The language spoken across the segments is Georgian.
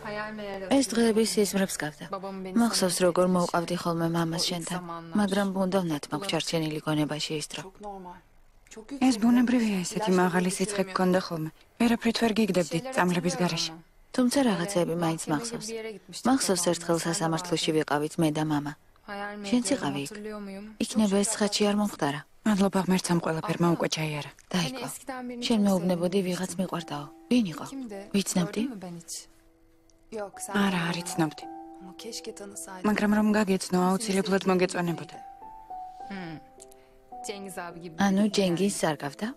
ეს დღეები სიზმრებს გავდა. მახსოვს როგორ მოვყავდი ხოლმე მამას შენთან, მაგრამ ბუნდოვნად მოგჩარჩენილი გონებაში ის დრო. ეს ბუნებრივია, ესეთი მაღალი სიცხე გქონდა ხოლმე. ვერაფრით ვერ გიგდებდით წამლების გარეშე. თუმცა რაღაცეები მაინც მახსოვს. მახსოვს ერთხელ სასამართლოში ვიყავით მე და მამა. შენც იყავი იქ. იქნება ეს ცხადში არ მომხდარა. მადლობა ღმერთს ამ ყველაფერმა უკვე ჩაიარა. დაიკო. შენ მეუბნებოდი ვიღაც მიყვარდაო. ვინ იყო? ვიცნობდი? არა, არ იცნობდი. მაგრამ რომ გაგეცნო, აუცილებლად მოგეწონებოდა. ანუ ჯენგიზს არ გავდა?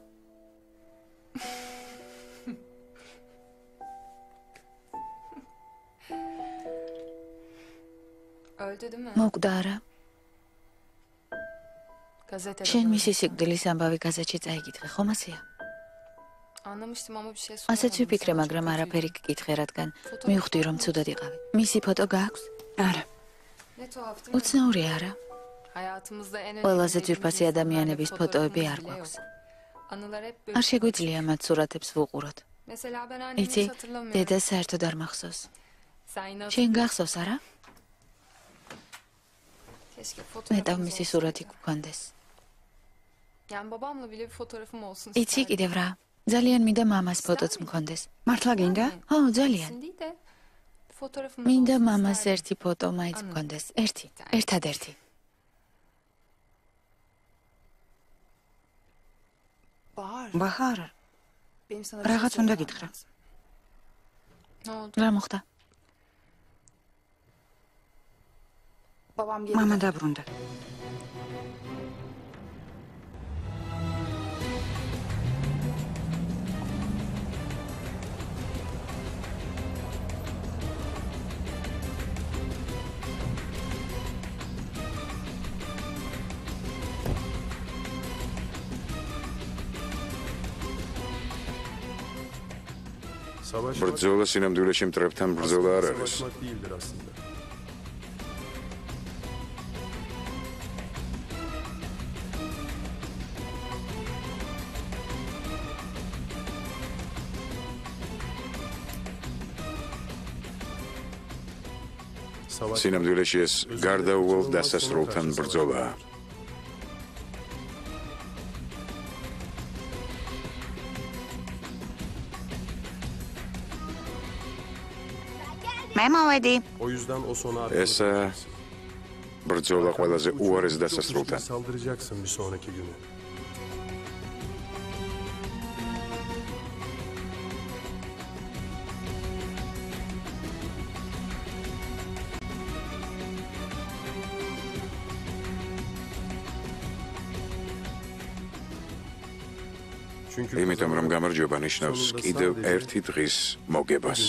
მოკვდა არა? შენ მისი სიკვდილის ამბავი გაზეთში წაიგითხე, ხომ ასეა? ასეც ვიფიქრე, მაგრამ არაფერი გკითხე, რადგან მივხვდი, რომ ცუდად იყავი. მისი ფოტო გააქვს? არა. უცნაური არა? ყველაზე ძვირფასი ადამიანების ფოტოები არ გვაქვს. არ შეგვიძლია მათ სურათებს ვუყუროთ. იცი, დედა საერთოდ არ მახსოვს. შენ გახსოვს, არა? მეტავ მისი სურათი გქონდეს. იცი კიდევ რა? ძალიან მინდა მამას ფოტოც მქონდეს. მართლა გინდა? ხო, ძალიან. მინდა მამას ერთი ფოტო მაინც მქონდეს. ერთადერთი. ბაჰარ. რაღაც უნდა გითხრა. რა მოხდა? მამა დაბრუნდა. ბრძოლა სინამდვილეში მტრებთან ბრძოლა არ არის. სინამდვილეში ეს გარდაუვალ დასასრულთან ბრძოლაა. მე მოვედი. ეს ბრძოლა ყველაზე უარეს დასასრულთან. იმიტომ რომ გამარჯვება ნიშნავს კიდევ ერთი დღის მოგებას.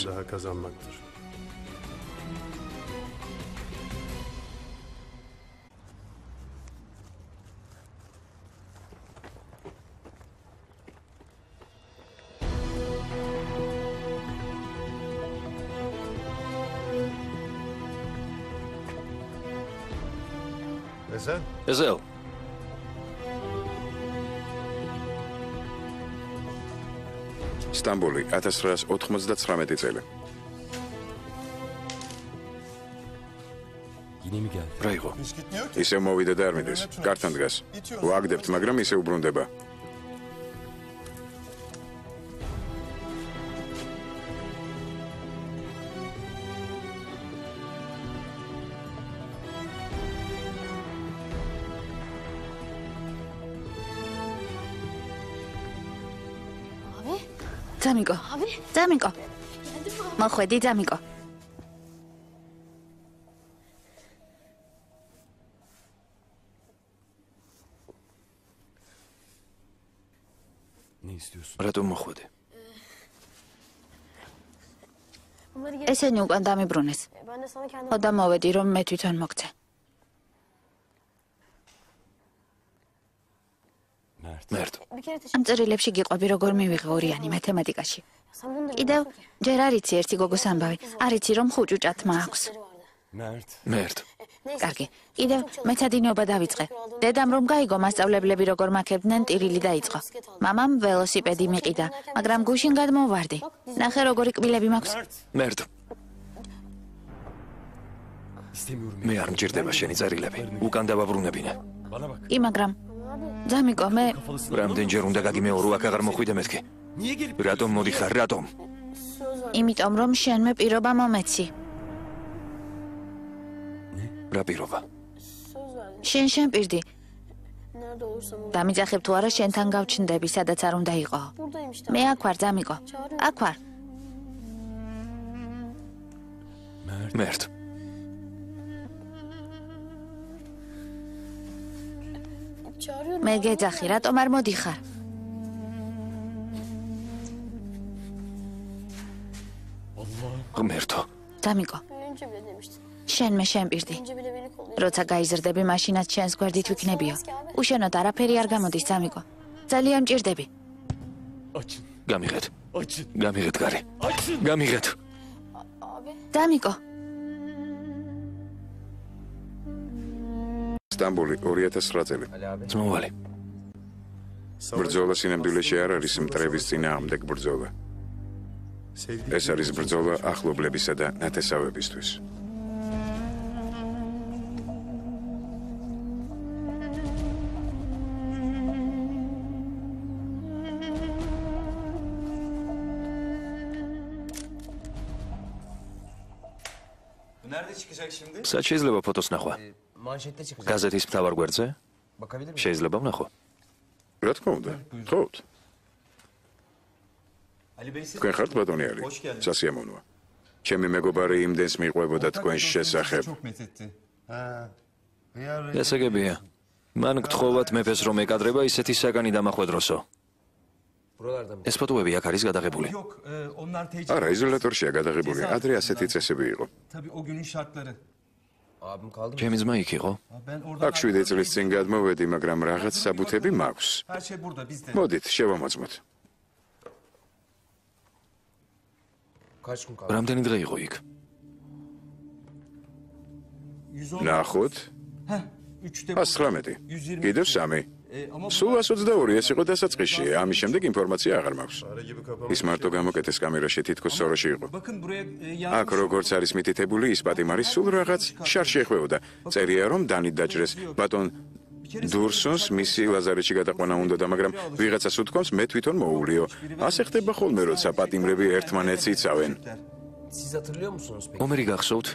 Ezel. სტამბოლი 1999 წელი. რა იყო? ისევ მოვიდა და არ მიდის. კართან დგას. ვაგდებთ, მაგრამ ისე უბრუნდება. ძამიკო. ძამიკო. მოხვედი, ძამიკო. რატომ მოხვედი? ესენი უკან დამიბრუნეს. ხო და მოვედი, რომ მე თვითონ მოგცე. მერტ. ამ წერილებში გიყვები როგორ მივიღე ორიანი მათემატიკაში. კიდევ ჯერ არ იცი ერთი გოგოს ამბავი. არ იცი რომ ხუჭუჭათმა აქვს. მერტ. კარგი. კიდევ მეცადინეობა დავიწყე. დედამ რომ გაიგო მასწავლებლები როგორ მაქებდნენ, ტირილი დაიწყო. მამამ ველოსიპედი მიყიდა, მაგრამ გუშინ გადმოვარდი. ნახე როგორი კბილები მაქვს. მერტ. მე არ მჭირდება შენი წერილები. უკან დავაბრუნებინე. მაგრამ ძამიკო, მე რამდენჯერ უნდა გაგიმეორო აქ აღარ მოხვიდე მეთქი. რატომ მოდიხარ, რატომ? იმიტომ რომ შენმე პირობა მომეცი. რა პირობა? შენ პირდი. დამიძახებ თუ არა შენთან გავჩნდები, სადაც არ უნდა იყო. მე აქ ვარ, ძამიკო. აქ ვარ. მერტ. მე გეძახი, რატომ არ მოდიხარ? ღმერთო. ძამიკო. შენ პირდი. როცა გაიზრდები, მაშინაც შენს გვერდით ვიქნებიო. უშენოდ არაფერი არ გამოდის, ძამიკო. ძალიან მჭირდები. გამიღეთ. გამიღეთ გარი. გამიღეთ. ძამიკო. სტამბოლი 2009 წელი. ძმოვალი. ბრძოლა სინამდვილეში არ არის მტრების წინააღმდეგ ბრძოლა. ეს არის ბრძოლა ახლობლებისა და ნათესავებისთვის. სად შეიძლება ფოტოს ნახვა? გაზეთის მთავარ გვერდზე? შეიძლება ვნახო? რა თქმა უნდა, ხოთ. თქვენ ხართ ბატონი ალი? სასიამოვნოა. ჩემი მეგობარი იმდენს მიყვებოდა თქვენს შესახებ. გასაგებია. მან გთხოვათ მეფეს რომ ეკადრება ისეთი საგანი დამახვედროსო. ეს ფოტოები აქ არის გადაღებული. არა, იზოლატორშია გადაღებული. ადრე ასეთი წესები იყო. ჩემი ძმა იქ იყო. აქ 7 წლის წინ გადმოვედი, მაგრამ რაღაც საბუთები მაქვს. მოდით, შევამოწმოთ. რამდენი დღე იყო იქ? ნახოთ. 119. კიდევ 3. სულ 122, ეს იყო დასაწყისში. ამის შემდეგ ინფორმაცია აღარ მაქვს. ის მარტო გამოკეტეს კამერაში, თითქოს სოროში იყო. აქ როგორც არის მითითებული, ის პატიმარი სულ რაღაც შარში ეხვეოდა. წერია რომ დანით დაჭრეს. ბატონ დურსონს მისი ლაზარეში გადაყვანა უნდოდა, მაგრამ ვიღაცას უთქვამს მე თვითონ მოუვლიო. ასე ხდება ხოლმე, როცა პატიმრები ერთმანეთს იცავენ. ომერი გახსოვთ?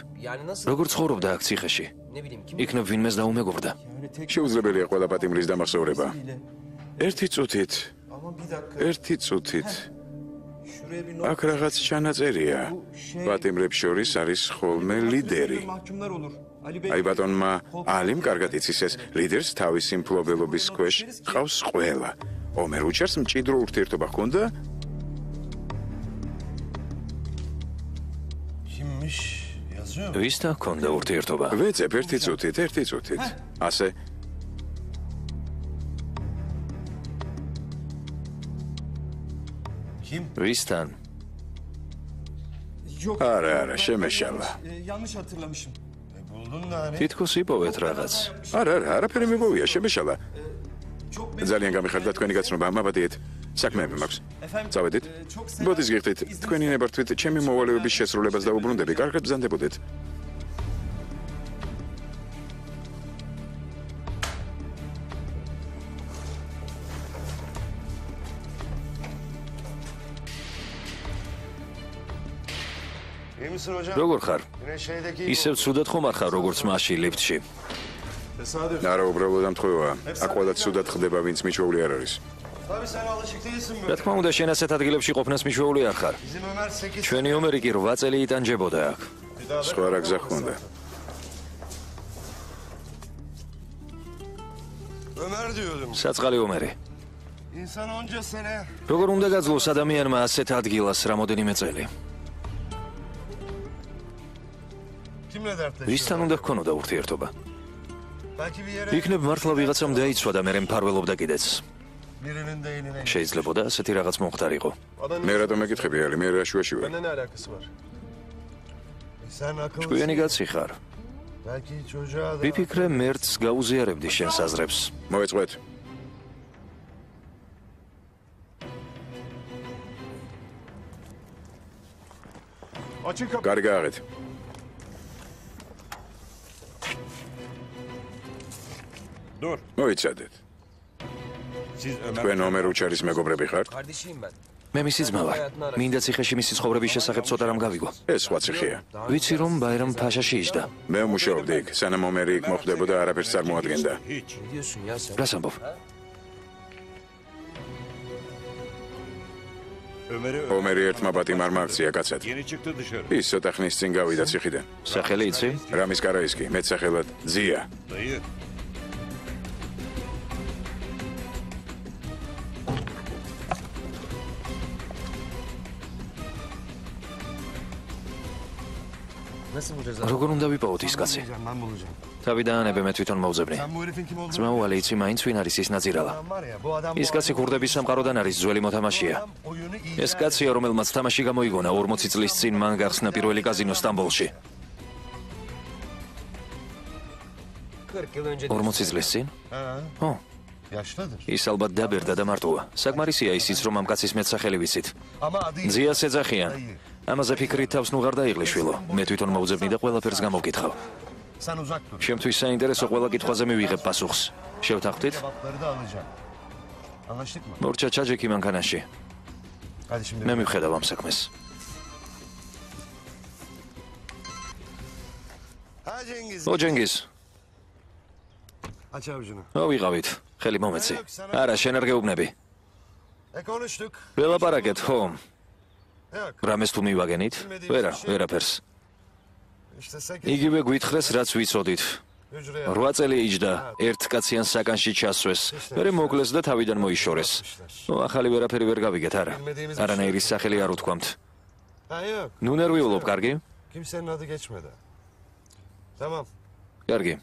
როგორ ცხოვრობდა აქ ციხეში? იქნებ ვინმეს დაუმეგობრდა. შეუძლებელია ყველა პატიმრის დამახსოვრება. ერთი წუთით. აქ რაღაც ჩანაწერია. პატიმრებს შორის არის ხოლმე ლიდერი. აი ბატონმა ალიმ კარგად იცის ეს ლიდერს თავისი მფლობელობის ქვეშ ყავს ყველა. ომერ უჩერს მჭიდრო ურთიერთობა ჰქონდა? ვისთან ჰქონდა ურთიერთობა? ვეძებ ერთი წუთით. ასე ვისთან? არა, შემეშალა. თითქოს იპოვეთ რაღაც. არაფერი მებოვია, შემეშალა. ძალიან გამიხარდა თქვენი გაცნობა, მაბადიეთ. საქმეები მაქვს. წავედით? ბოდის გიხდით, თქვენი ნებართვით ჩემი მოვალეობის შესრულებას დაუბრუნდები, კარგად ბრძანდებოდეთ. როგორ ხარ? ისევ ცუდად ხომ არ ხარ, როგორც მასში ლიფტში? არა, უბრალოდ ამთხოვა. აქ ყველა ცუდად ხდება, ვინც მიჩვეული არ არის. რა თქმა უნდა, შენ ასეთ ადგილებში ყოფნას მიჩვეული არ ხარ. ჩვენი ომერი კი 8 წელი იტანჯებოდა აქ. სხვა რა გზა ჰქონდა? საწყალი ომერი. როგორ უნდა გაძლოს ადამიანმა ასეთ ადგილას რამოდენიმე წელი? ვისთან უნდა ჰქონოდა ურთიერთობა? იქნებ მართლა ვიღაცამ დაიცვა და მერე მფარველობდა კიდეც. შეიძლებოდა ასეთი რაღაც მომხდარიყო. მე რატომ მეკითხები ალი, მე რა შუაში ვარ? ჭკვიანი კაცი ხარ. ვიფიქრე მერტს გაუზიარებდი შენს აზრებს. მოეწყვეთ. გარი გააღეთ. მოიცადეთ. თქვენ ომერ უჩარის მეგობრები ხართ? მე მისი ძმა ვარ. მინდა ციხეში მისი ცხოვრების შესახებ ცოტა რამ გავიგო. ეს სხვა ციხეა. ვიცი რომ ბაირამ ფაშაში იჯდა. მე ვმუშაობდი იქ, სანამ ომერი იქ მოხდებოდა, არაფერს წარმოადგენდა. რას ამბობ? ომერი ერთმა პატიმარმა აქცია კაცად. ის ცოტა ხნის წინ გავიდა ციხიდან. სახელი იცი? რამის კარაისკი, მეტსახელად ძია. როგორ უნდა ვიპოვოთ ის კაცი? თავი დაანებე, მე თვითონ მოვძებნი. ძმაუალი იცი მაინც ვინ არის ის ნაძირალა. ის კაცი ქურდების სამყაროდან არის, ძველი მოთამაშეა. ეს კაცია, რომელმაც თამაში გამოიგონა 40 წლის წინ მან გახსნა პირველი კაზინო სტამბოლში. 40 წლის წინ? ო, ის ალბათ დაბერდა და მარტოა. საკმარისია ისიც, რომ ამ კაცის მეტსახელი ვიცით. ძიას ეძახიან. ამაზე ფიქრით თავს ნუღარ დაიღლი შვილო. მე თვითონ მოვძებნი და ყველაფერს გამოვკითხავ. შემთთვის საინტერესო ყველა კითხვაზე მივიღებ პასუხს. შევთანხმდით? მორჩა ჩაჯექი მანქანაში. მე მივხედავ ამ საქმეს. ოჯენგის. მოვიყავით. ხელი მომეცი. არა, შენ არ გეუბნები. ველაპარაკეთ, ხო? რამეს თუ მივაგენით? ვერაფერს. იგივე გვითხრეს, რაც ვიცოდით. 8 წელი იჯდა, ერთ კაციან საკანში ჩასვეს, მერე მოკლეს და თავიდან მოიშორეს. ნუ ახალი ვერაფერი ვერ გავიგეთ, არა. არანაირი სახელი არ უთქვამთ. ნუ ნერვიულობ, კარგი? კარგი.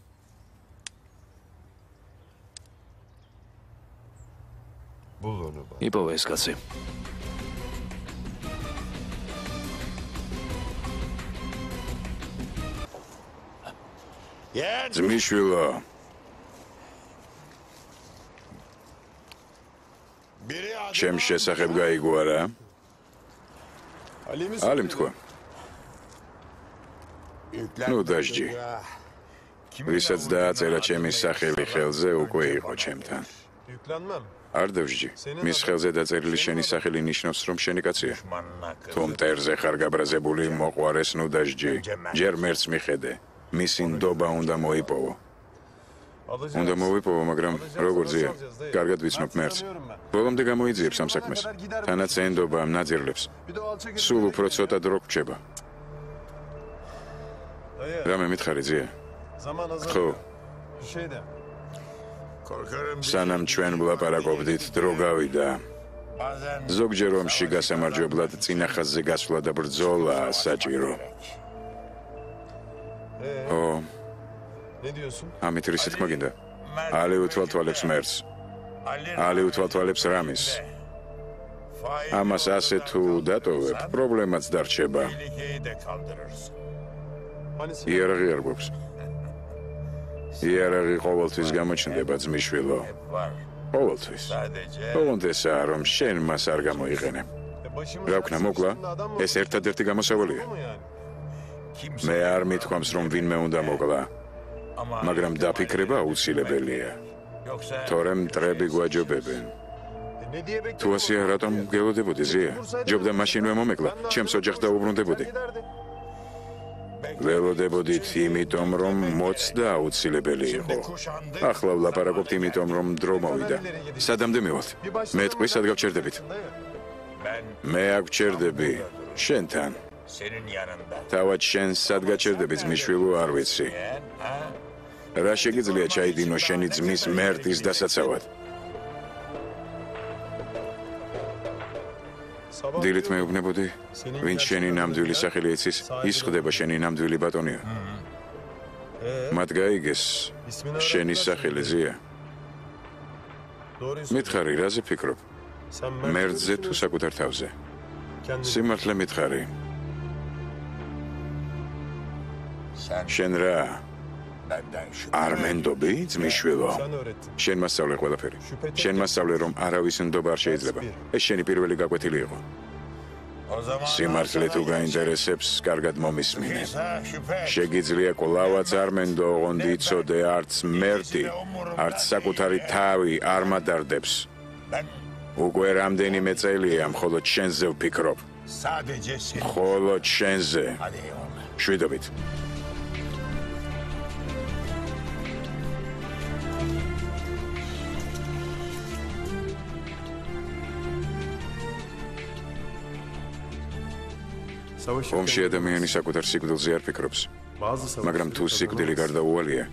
იპოვე ეს კაცი. ძმისშვილო. ჩემ შესახებ გაიგო არა? ალიმ თქვა. ნუ დაждი. ვისაც დააწერა ჩემი სახელი ხელზე, უკვე იყო ჩემთან. არ დავждი. მის ხელზე დაწერილი შენი სახელი ნიშნავს, რომ შენი კაცია. თუ მტერზე ხარ გაბრაზებული, მოყვარეს, ნუ დაждი. ჯერ მერც მიხედე. მისი ნდობა უნდა მოიპოვო. უნდა მოიპოვო, მაგრამ როგორ ძია? კარგად ვიცნობ მერც. ბოლომდე გამოიძიებს ამ საქმეს. თანაც ენდობა ამ ნაძირლებს. სულ უფრო ცოტა დრო გრჩება. რამე მითხარი ძია? ხო. სანამ ჩვენ ვლაპარაკობდით, დრო გავიდა. ზოგჯერ ომში გასამარჯვებლად წინა ხაზზე გასვლა და ბრძოლაა საჭირო. ო, ამით რის თქმა გინდა? ალი უთვალთვალებს მერს. ალი უთვალთვალებს რამის. ამას ასე თუ დატოვებ, პრობლემაც დარჩება. იარაღი არ გვაქვს. იარაღი ყოველთვის გამოჩნდება, ძმისშვილო. ყოველთვის. ოღონდესაა, რომ შენ მას არ გამოიყენებ. რა ვქნა, მოკლა? ეს ერთადერთი გამოსავალია. მე არ მithქვამს, რომ ვინმე უნდა მოკლა, მაგრამ დაფიქრება აუცილებელია. თორემ მტრები გვაჯობებენ. თუ ასეა, რატომ გელოდებოდი ზია? ჯობდა მაშინვე მომეკლა, ჩემს ოჯახს დაუბრუნდებოდი. ველოდებოდით იმიტომ, რომ მოცდა აუცილებელი იყო. ახლა ვლაპარაკობთ იმიტომ, რომ დრო მოვიდა. სადამდე მივალთ? მე ტყვი სად გავჩერდებით? მე აქ ვჩერდები შენთან. თავად შენ სად გაჩერდები, ძმისშვილო, არ ვიცი. რა შეგიძლია ჩაიდინო შენი ძმის მერტის დასაცავად? დილით მეუბნებოდი, ვინც შენი ნამდვილი სახელი იცის, ის ხდება შენი ნამდვილი ბატონია. მათ გაიგეს შენი სახელი ზია. მითხარი, რაზე ფიქრობ? მერტზე თუ საკუთარ თავზე? სიმართლე მითხარი. შენ რა? არ მენდობი, ძმისშვილო? შენ მასწავლე ყველაფერი. შენ მასწავლე, რომ არავის ნდობა არ შეიძლება. ეს შენი პირველი გაკვეთილი იყო. სიმართლე თუ გაინტერესებს, კარგად მომისმინე. შეგიძლია კვლავაც არ მენდო, ოღონდ იცოდე, არც მერტი, არც საკუთარი თავი არ მადარდებს. უკვე რამდენიმე წელია, მხოლოდ შენზე ვფიქრობ. მხოლოდ შენზე. შვიდობით. ომში ადამიანი საკუთარ სიკვდილზე არ ფიქრობს, მაგრამ თუ სიკვდილი გარდაუვალია,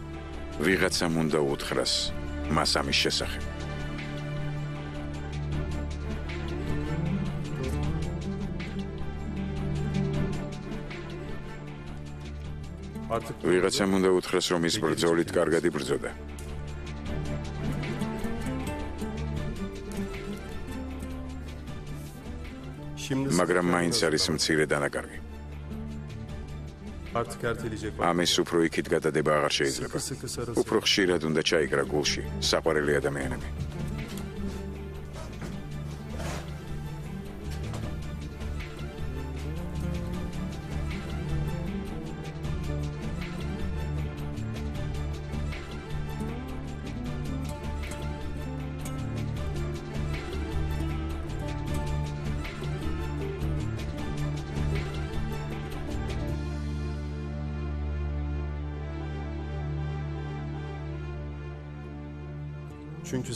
ვიღაცამ უნდა უთხრას მას ამის შესახებ. ვიღაცამ უნდა უთხრას, რომ ის ბრძოლით კარგად იბრძოდა. მაგრამ მაინც არის მცირე დანაკარგი. ამის უფრო იქით გადადება აღარ შეიძლება. უფრო ხშირად უნდა ჩაიგრა გულში საყვარელი ადამიანები.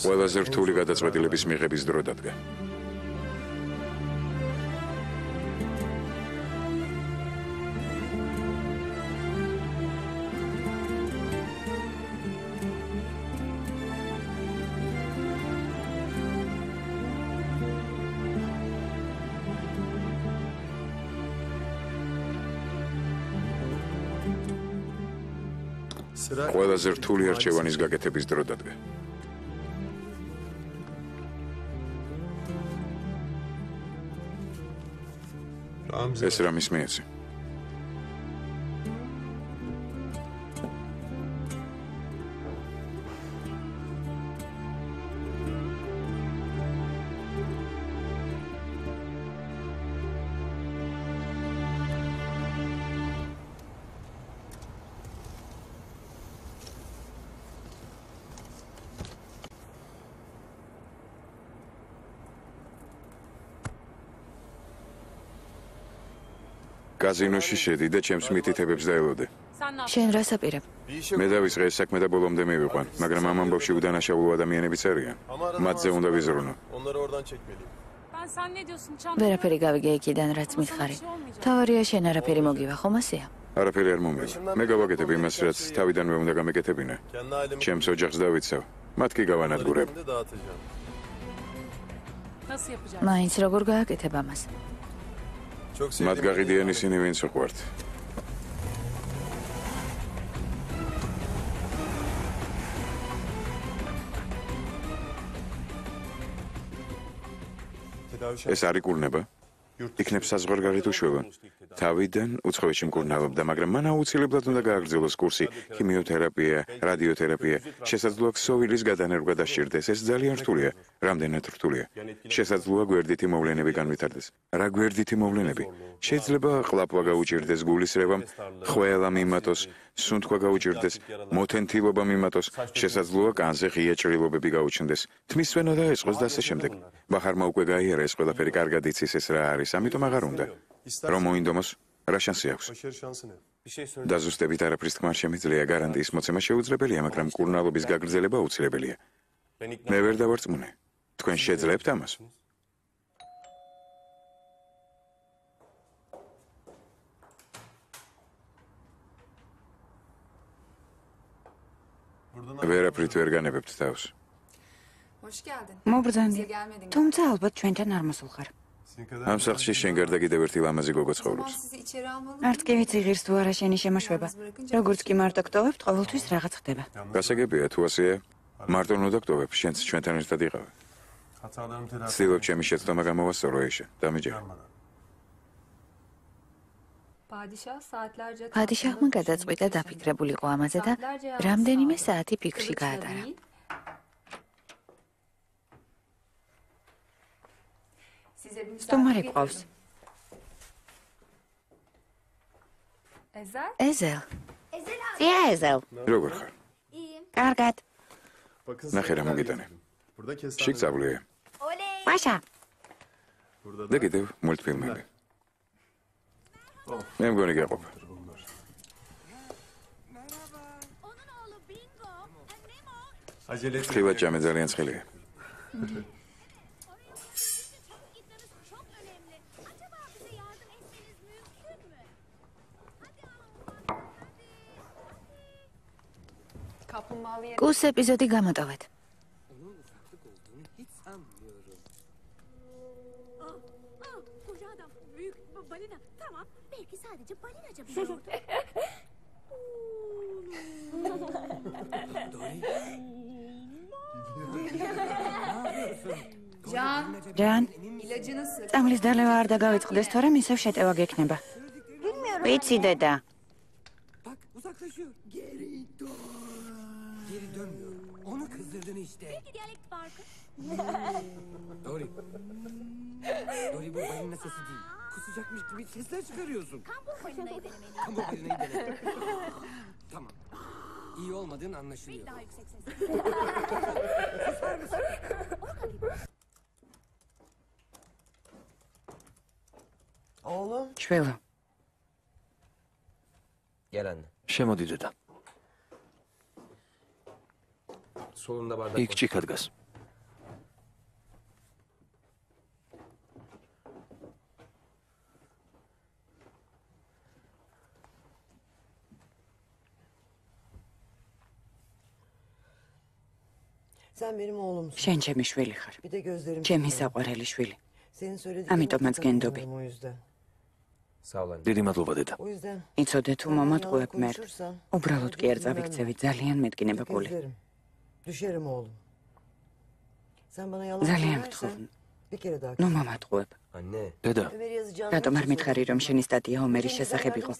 ყველაზე რთული გადაწყვეტილების მიღების დრო დადგა. ყველაზე რთული არჩევანის გაკეთების დრო დადგა. ეს რამის მეეცი. კაზინოში შედი და ჩემს მითითებებს დაელოდე. შენ რას აპირებ? მე დავისყე ეს საქმე და ბოლომდე მივიყვან, მაგრამ ამ ამბავში უდანაშაულო ადამიანებიც არიან. მათზე უნდა ვიზრუნო. ვერაფერი გავიგე იქიდან, რაც მითხარი. თავარია შენ არაფერი მოგივა, ხომ ასეა? არაფერი არ მომევა. მე გავაკეთებ იმას, რაც თავიდანვე უნდა გამეკეთებინა. ჩემს ოჯახს დავიცავ. მათ კი გავანადგურებ. მაინც როგორ გააკეთებ ამას? მათ გაყიდიან ისინი, ვინც უყვართ. ეს არ იკურნება? იქნებ საზღვარგარეთ უშვება. თავიდან უცხოეთში მკურნალობდა, მაგრამ მან აუცილებლად უნდა გააგრძელოს კურსი ქიმიოთერაპია, რადიოთერაპია, შესაძლოა ქსოვილის გადანერგვა დასჭირდეს. ეს ძალიან რთულია. რამდენად რთულია? შესაძლოა გვერდითი მოვლენები განვითარდეს. რა გვერდითი მოვლენები? შეიძლება ყლაპვა გაუჭირდეს გულის რევამ, ხველა მიმატოს, სუნთქვა გაუჭირდეს, მოთენთილობა მიმატოს, შესაძლოა კანზე ღია ჭრილობები გაუჩნდეს. თმის სვენა დაეწყოს და ასე შემდეგ. ბახარმა უკვე გაიარა ეს ყველაფერი, კარგად იცის ეს რა არის, ამიტომ აღარ უნდა. რომ მოინდომოს, რა შანსი აქვს? დაზუსტებით არაფრის თქმა არ შემიძლია, გარანტიის მოცემა შეუძლებელია, მაგრამ მკურნალობის გაგრძელება აუცილებელია. მე ვერ დავარწმუნე. თქვენ შეძლებთ ამას? ვერაფრით ვერ განებებთ თავს. მობრძანდი. თუმცა ალბათ ჩვენთან არ მოსულხარ. ამ სახლში შენ გარდა კიდევ ერთი ლამაზი გოგო ცხოვრობს. არც კი ვიცი ღირს თუ არა შენი შემოშვება. როგორც კი მარტო გტოვებთ, ყოველთვის რაღაც ხდება. გასაგებია, თუ ასეა, მარტო ნუ დაგტოვებ, შენც ჩვენთან ერთად იყავ. ცდილობ ჩემი შეცდომა გამოვასწორო ეშა, დამიჯერა. პადიშაჰმა გადაწყვიტა დაფიქრებულიყო ამაზე და რამდენიმე საათი ფიქრში გაატარა. სტუმარი გვყავს. ეზელ. წია ეზელ. როგორ ხარ? კარგად. ნახე რა მოგიტანე. შიგ წავლია. მაშა. და კიდევ მულტფილმები. მე მგონი გეყოფ. ხრივად ჭამე ძალიან ცხელია. კუს ეპიზოდი გამოტოვეთ. Koca adam, büyük balina. Tamam, belki sadece balinaca biliyordu. ჯან, წამლის დალევა არ დაგავიწყდეს, თორემ ისევ შეტევა გექნება. ვიცი დედა. Geri dönmüyor. Onu kızdırdın işte. Belki diyalekt farkı. Dori. Dori bu balina sesi değil. Kusacakmış gibi sesler çıkarıyorsun. Kambur balinayı denemeliyim. Tam bu balinayı dene. Tamam. İyi olmadığın anlaşılıyor. Daha yüksek ses. Oğlum. შველო, Gel anne. შემოდი დედა. Solunda bardak იქ ჭიქა დგას. Sen benim oğlumsun. შენ ჩემი შვილი ხარ. Bir de gözlerim. ჩემი საყვარელი შვილი. Senin söylediğin ამიტომაც გენდობი. o yüzden. Sağ ol anne. დიდი მადლობა დედა. O yüzden. იცოდე თუ მომატყუებ მერ. konuşursan უბრალოდ კი არ წავიქცევი, ძალიან მეტკინება გული. üzülürüm. Düşerim oğlum. Sen bana yalan ძალიან söylersen ვთხოვ. bir kere daha. ნუ მომატყუებ. Anne. დედა, Ömer yazacağım. რატომ არ მითხარი რომ შენი სტატია ომერის შესახებ იყო?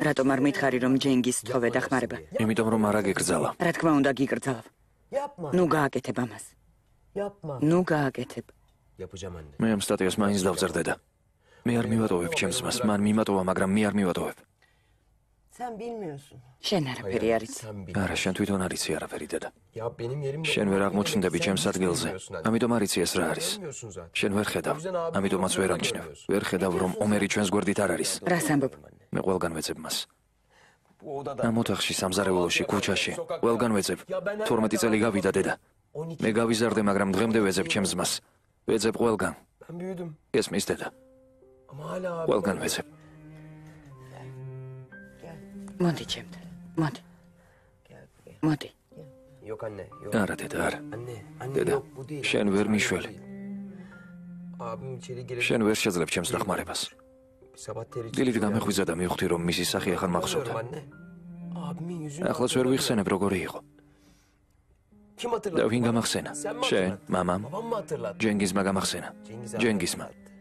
რატომ არ მითხარი რომ ჯენგის თხოვე დახმარება? იმიტომ რომ არა გეკრძალა. რა თქმა უნდა გიკრძალავ. Yapma. ნუ გააკეთებ ამას. Yapma. ნუ გააკეთებ. Yapacağım anne. მე ამ სტატიას მაინც დავწერდ დედა. მე არ მივატოვებ ჩემს მას, მან მიმატოვა, მაგრამ მე არ მივატოვებ. Sen bilmiyorsun. შენ არაფერი არ იცი. Sen bil. არა, შენ თვითონ არ იცი არაფერი დედა. Ya benim yerim. შენ ვერ აღმოჩნდები ჩემს ადგილზე. ამიტომ არ იცი ეს რა არის. Bilmiyorsun zaten. შენ ვერ ხედავ. ამიტომაც ვერ ამჩნევ. ვერ ხედავ რომ ომერი ჩვენს გვერდით არ არის. რას ამბობ? მე ყველგან ვეძებ მას. Bu odada. ამ ოთახში, სამზარეულოში, ქუჩაში, ყველგან ვეძებ. 12 წელი გავიდა დედა. 12. მე გავიზარდე, მაგრამ დღემდე ვეძებ ჩემს მას. ვეძებ ყველგან. Ben büyüdüm. ესმის დედა. Ama hala abi. ყველგან ვეძებ. მოდი ჩემთან. მოდი. Gel buraya. მოდი. Yok anne. Yok. არა დედა, არა. Anne. Anne დედა, yok bu değil. შენ ვერ მიშველი. Abim içeri girecek. შენ ვერ შეძლებ ჩემს დახმარებას. Sabah teri. დილით გამეხვიძა და მივხვდი რომ მისი სახი ახალ მახსოვდა. Anne. Abimin yüzünü. ახლაც ვერ ვიხსენებ როგორი იყო. Kim და hatırladı? ვინ გამახსენა? Sen mi შენ, hatırlattın? მამამ, Babam mı hatırlattı? ჯენგიზმა გამახსენა. Cengiz abi ჯენგიზმა. hatırlattı.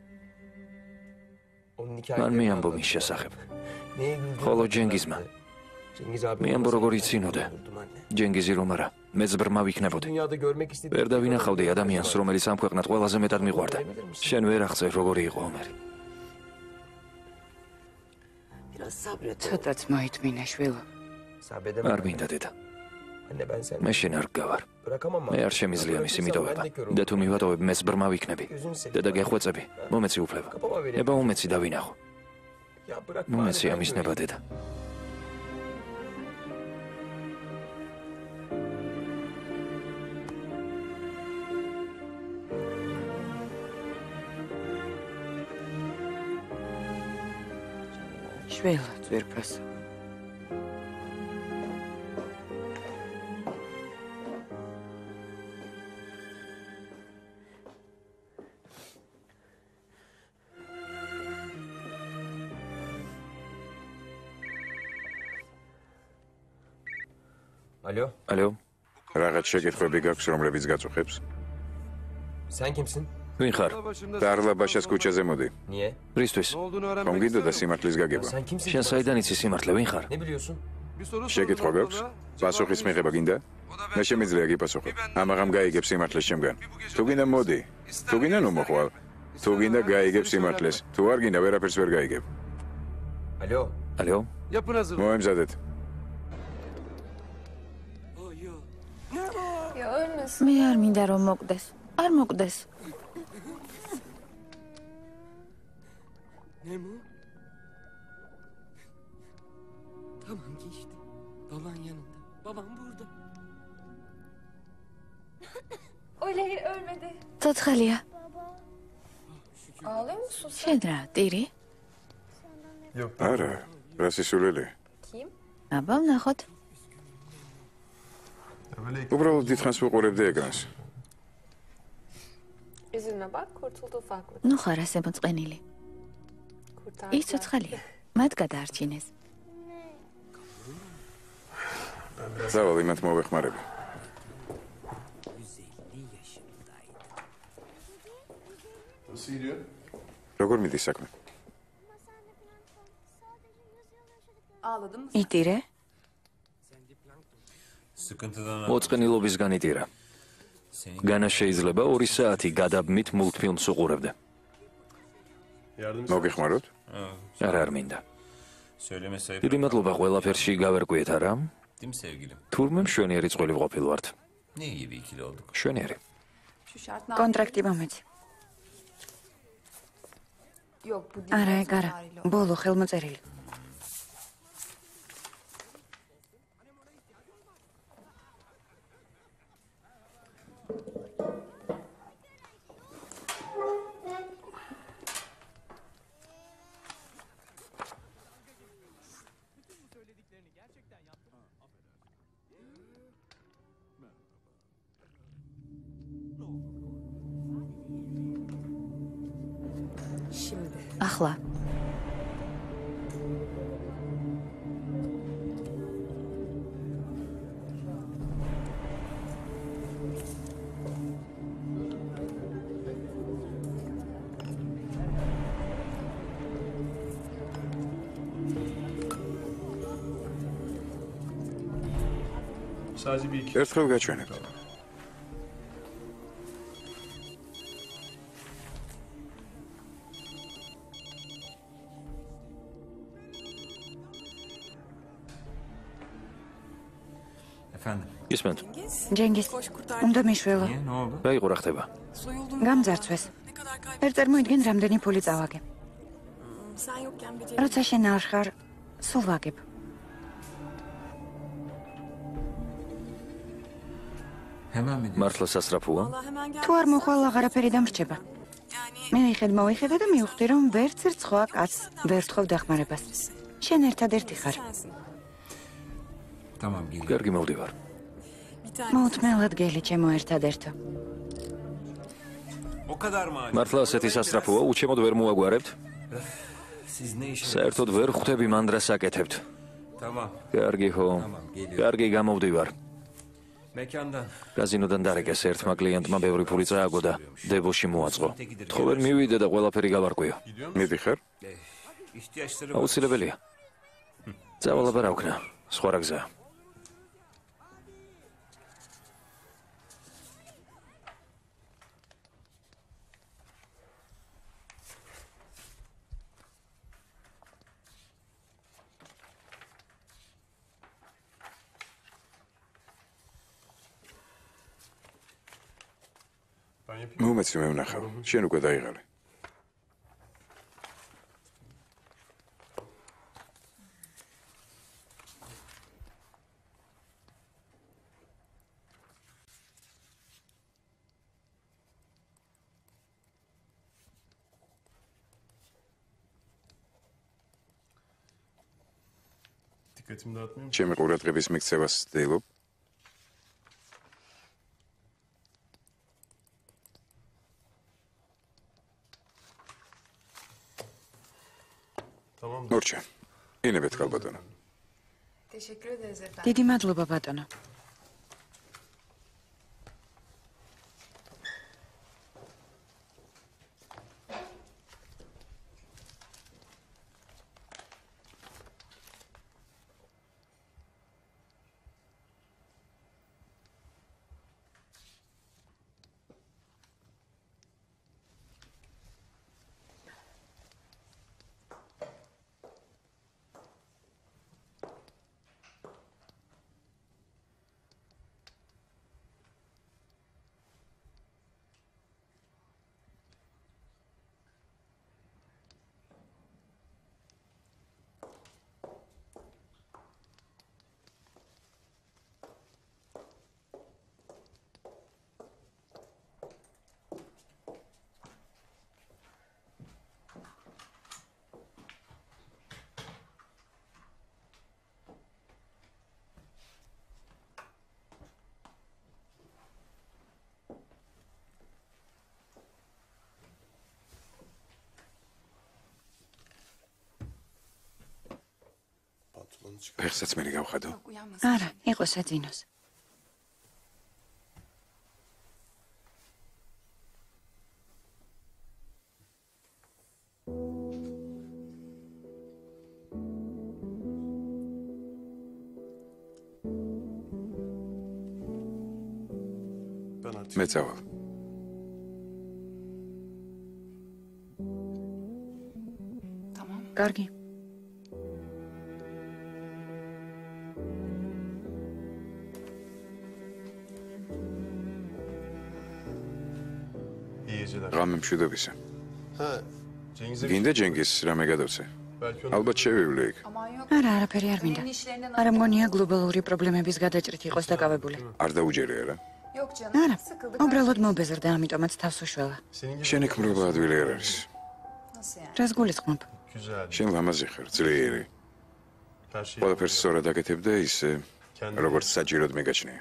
Onun მან hikayeleri მიამბო anlattı. მის შესახებ. Neye güldüğünü ხოლო hatırlattı. ჯენგიზმა. Cengiz abi. მიამბო როგორ იცინოდე. Durdum anne. ჯენგიზი რომ არა, მეც ბრმა ვიქნებოდი. Dünyada görmek istediğim. ვერ დავინახავდი ადამიანს, რომელიც ამ ქვეყნად ყველაზე მეტად მიყვარდა. შენ ვერ აღწევ როგორი იყო ომერი. Biraz sabret. ცოტაც მოითმინე შვილო. Sabredemem. არ მინდა დედა. Anne ben seni. მე შენ არ გავარ. Bırakamam მე არ შემიძლია მისი მიტოვება. და თუ მივატოვებ, მეც ბრმა ვიქნები. დედა გეხვეწები, მომეცი უფლება. ნება უმეცი დავინახო. Ya bırak. მომეცი ამის ნება დედა. შველო, ძვირფასო. Alo. ალო, რაღაც შეკითხვები გაქვს, რომლებიც გაწუხებს? Sen kimsin? ვინ ხარ? დარლაბაშას ქუჩაზე მოდი. Niye? რისთვის? რომ გინდოდა სიმართლის გაგება. Sen kimsin? შენ საიდან იცი სიმართლე, ვინ ხარ? Ne biliyorsun? შეკითხვა გაქვს? პასუხის მიღება გინდა? მე შემიძლია გიპასუხო. ამაღამ გაიგებ სიმართლეს ჩემგან. თუ გინდა მოდი. თუ გინდა ნუ მოხვალ. თუ გინდა გაიგებ სიმართლეს. თუ არ გინდა ვერაფერს ვერ გაიგებ. Alo. ალო? Yapın hazır. მოემზადეთ. მე არ მინდა რომ მოკდეს. არ მოკდეს. Nemo? Tamam geçti. Baban yanında. Babam burada. Oley ölmedi. ცოცხალია. Ağlıyor musun sen? შენ რა, ტირი? არა, რა სისულელი? Kim? აბა, ვნახოთ. უბრალოდ დიდხანს ვუყურებდი ეკრანს. Üzülme bak kurtuldu ufaklık. ნუ ხარ ასე მოწყენილი. Kurtardı. ის ცოცხალია. მათ გადაარჩინეს. დავალ იმათ მოვეხმარები. 150 yaşındaydı. როგორ მიდის საქმე? Ağladın mı? იტირე? მოწყენილობის განიტირა. განა შეიძლება 2 საათი გადაბმით მულტფილმს უყურებდა. მოგეხმაროთ? არ მინდა. დიდი მადლობა ყველაფერში გავერკვიეთ არა? თურმე მშვენიერი წყვილი ვყოფილვართ. მშვენიერი. Şu şartla. კონტრაქტი მომეც. Yok bu değil. არა, ეგ არა. ბოლო ხელმოწერილი. Şimdi. ახლა. ერთხელ გაჩვენებთ. ისმენთ. ჯენგის. უნდა მიშველო. რა იყო რა ხდება? გამძარცვეს. ვერ წარმოიდგენ რამდენი ფული წავაგე. Sen yokken bir როცა შენ არ ხარ, სულ ვაგებ. მართლა სასწრაფოა? თუ არ მოხვალ აღარაფერი დამრჩება. მე მივხედა და მივხვდი რომ ვერც რცხვა კაცს ვერ თხოვ დახმარებას. შენ ერთადერთი ხარ. კარგი მოვდივარ. მოუთმელად გელი ჩემო ერთადერთო. მართლა ასეთი სასწრაფოა, უჩემოდ ვერ მოაგვარებთ? საერთოდ ვერ ხვდები მანდრას აკეთებთ. კარგი ხო. კარგი გამოვდივარ. კაზინოდან დარეკეს ერთმა კლიენტმა ბევრი ფული წააგო და დებოში მოაწყო. ხო ვერ მივიდე და ყველაფერი გავარკვიო. მიდიხარ? აუცილებელია. წავალ აბა რა ვქნა. სხვა რა გზაა. მომეცი მე ვნახავ. შენ უკვე დაიღალე. ჩემი ყურადღების მიქცევას ვცდილობ. მორჩა. ინებეთ კალბატონო. Teşekkür ederiz efendim. დიდი მადლობა ბატონო. ფეხსაც მე გავხადო. არა, იყო საძინოს. მე წავალ. კარგი. ღამე მშვიდობისა. გინდა ჯენგის რამე გადავცე? ალბათ შევივლი იქ. არა, არაფერი არ მინდა. არა მგონია გლობალური პრობლემების გადაჭრით იყოს დაკავებული. არ დაუჯერე რა. არა, უბრალოდ მობეზრდა, ამიტომაც თავს უშველა. შენი ქმრობა ადვილი არ არის. რას გულისხმობ? შენ ლამაზი ხარ, ძლიერი. ყველაფერს სწორად აკეთებ და ისე, როგორც საჭიროდ მეგაჩნია.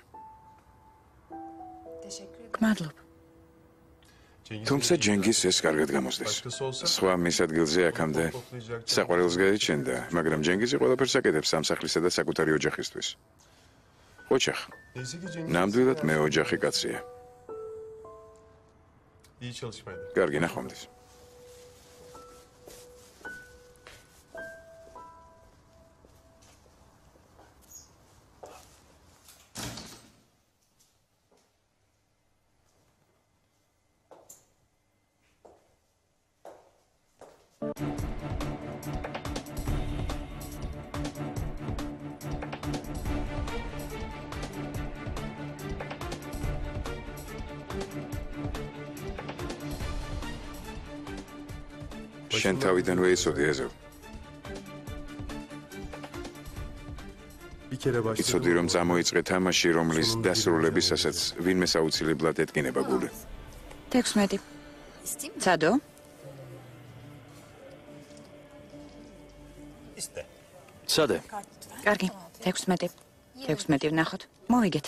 გმადლობ. თუმცა ჯენგის ეს კარგად გამოსდეს. სხვა მის ადგილზე აქამდე საყვარელს გაიჩენდა, მაგრამ ჯენგიზი ყველაფერს აკეთებს სამსახლისა და საკუთარი ოჯახისთვის. ოჯახ. ნამდვილად მე ოჯახი კაცია. კარგი ნახვამდის. შენ თავიდანვე იცოდი ეზო. იცოდი რომ წამოიწყე თამაში, რომლის დასრულებისასაც ვინმე საუცილებლად ეტკინება გული. 16. ცადო? სადე? კარგი, 16. 16 ვნახოთ. მოვიგეთ.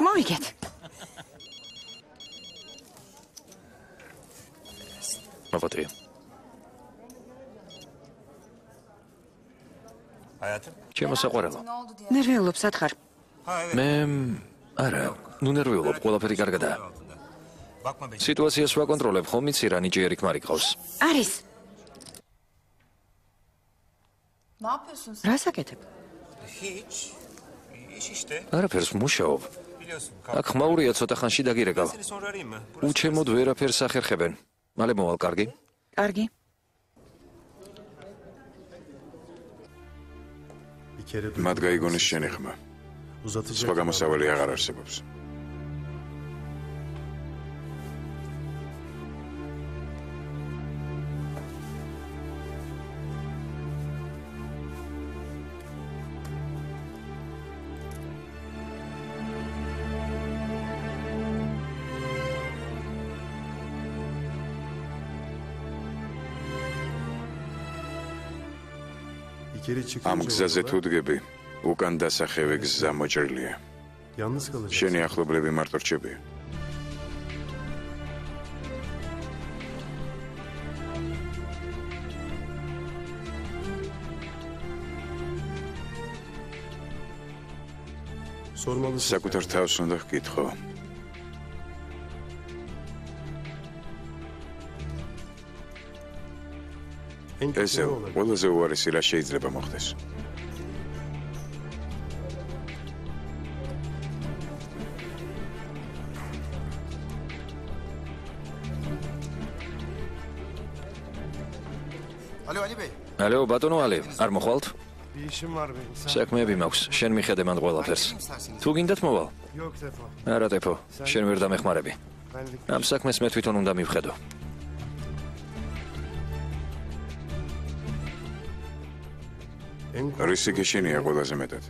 მოვიგეთ. მოვატია. ჩემო საყვარელო. ნერვიულობ, სათხარ. მე არა, ნუ ნერვიულობ, ყველაფერი კარგადაა. სიტუაციას ვაკონტროლებ, ხომ იცი რა ნიჭიერი ქმარი ყავს. არის. რას აკეთებ? არაფერს მუშაობ. აქ ხმაურია ცოტა ხანში დაგირეკავ. უჩემოდ ვერაფერს ახერხებენ. მალე მოვალ, კარგი? კარგი. მათ გაიგონეს შენი ხმა. სხვა გამოსავალი აღარ არსებობს. ამ გზაზე თუ დგები, უკან დასახევი გზა მოჭრილია. შენი ახლობლები მარტო რჩებია. საკუთარ თავს უნდა გკითხო. ესე ყველაზე უარესი რა შეიძლება მოხდეს. ალო, ბატონო ალი, არ მოხვალთ? საქმეები მაქვს, შენ მიხედე მან ყველაფერს. თუ გინდათ მოვალ? არა ტეფო, შენ ვერ დამეხმარები. ამ საქმეს მე თვითონ უნდა მივხედო. რისი გეშენია ყველაზე მეტად?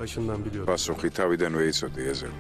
Başından biliyordum. პასუხი თავიდანვე იცოდი ეზელ.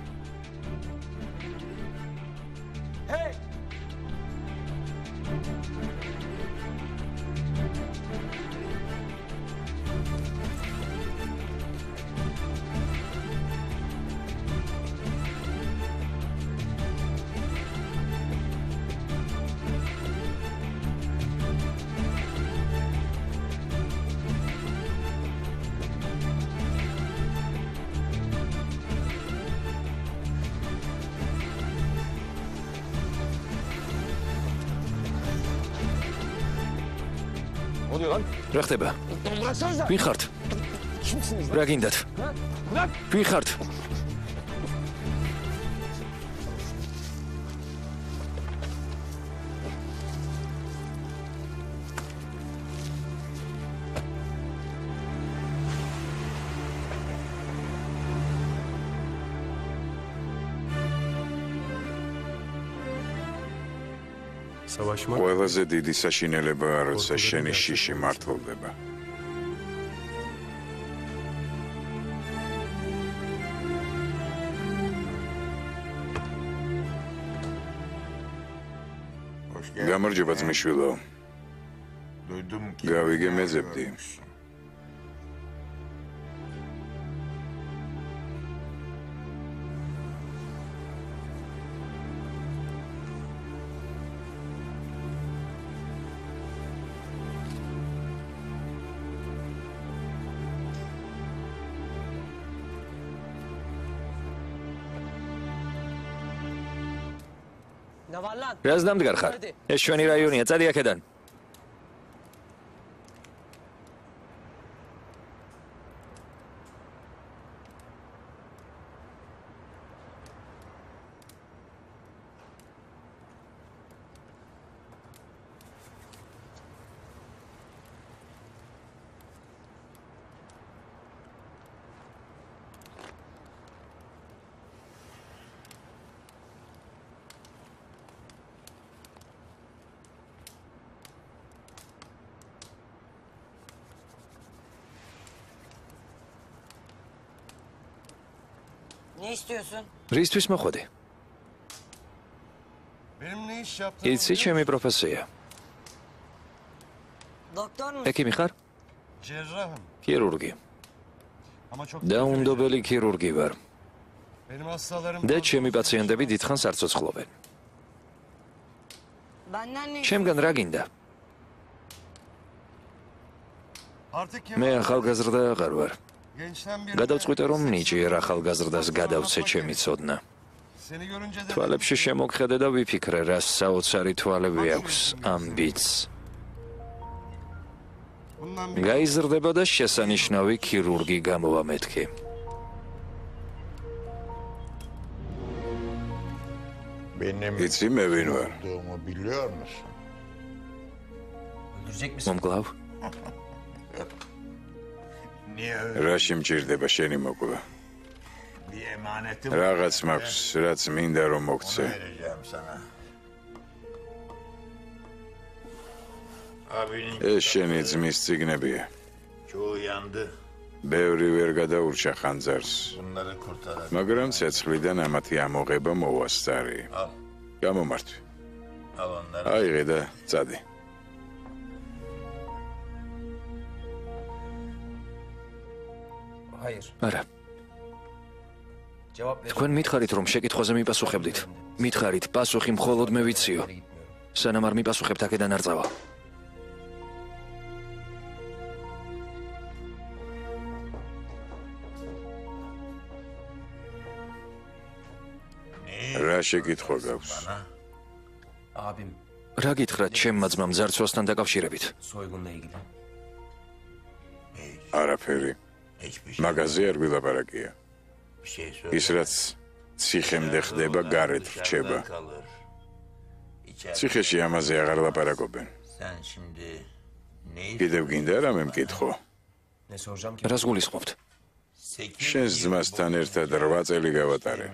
რა ხდება? ვინ ხართ? რა გინდათ? ვინ ხართ? ყველაზე დიდი საშინელებაა, როცა შენი შიში მართლდება. გამარჯობა ძმისშვილო. გავიგე მეძებდი. რას დამდგარ ხარ? ეს ჩვენი რაიონია, წადი აქედან. Ne istiyorsun? რისთვის მოხვედი? Benim ne iş yaptığımı იცი ჩემი პროფესია. Doktor musun? ექიმი ხარ? cerrahım. ქირურგი. Ama çok დაუნდობელი ქირურგი ვარ. benim hastalarım და ჩემი პაციენტები დიდხანს არ ცოცხლობენ. Benden ne ჩემგან რა გინდა? artık მე ახალგაზრდა აღარ ვარ. gençten bir გადავწყვიტე რომ ნიჭიერ ახალგაზრდას გადავცე ჩემი ცოდნა. seni görünce de თვალებში შემოგხედე და ვიფიქრე, რა საოცარი თვალები აქვს ამ ბიჭს. bundan გაიზრდება და შესანიშნავი ქირურგი გამოვა მეთქი. იცი მე ვინ ვარ? Öldürecek misin? მომკლავ? რაში მჭირდება შენი მოკვლა? რაღაც მაქვს, რაც მინდა რომ მოგცე. ეს შენი ძმის წიგნებია. ბევრი ვერ გადაურჩა ხანძარს. მაგრამ ცეცხლიდან ამათი ამოღება მოვასწარი. გამომართვი. აიღე და წადი. Hayır. არა. Cevap ver. თქვენ მითხარით რომ შეკითხვაზე მიპასუხებდით. მითხარით, პასუხი მხოლოდ მე ვიციო. სანამ არ მიპასუხებთ, აქედან არ წავა. რა შეკითხვა გაქვს? Abim რა გითხრათ ჩემმა ძმამ ძარცვასთან დაკავშირებით? soygunla ilgili. არაფერი. მაგაზე არ გვილაპარაკია. ის რაც ციხემდე ხდება, გარეთ რჩება. ციხეში ამაზე აღარ ლაპარაკობენ. კიდევ გინდა რამე მკითხო? Ne soracağım ki? რას გულისხმობთ? შენს ძმასთან ერთად 8 წელი გავატარე.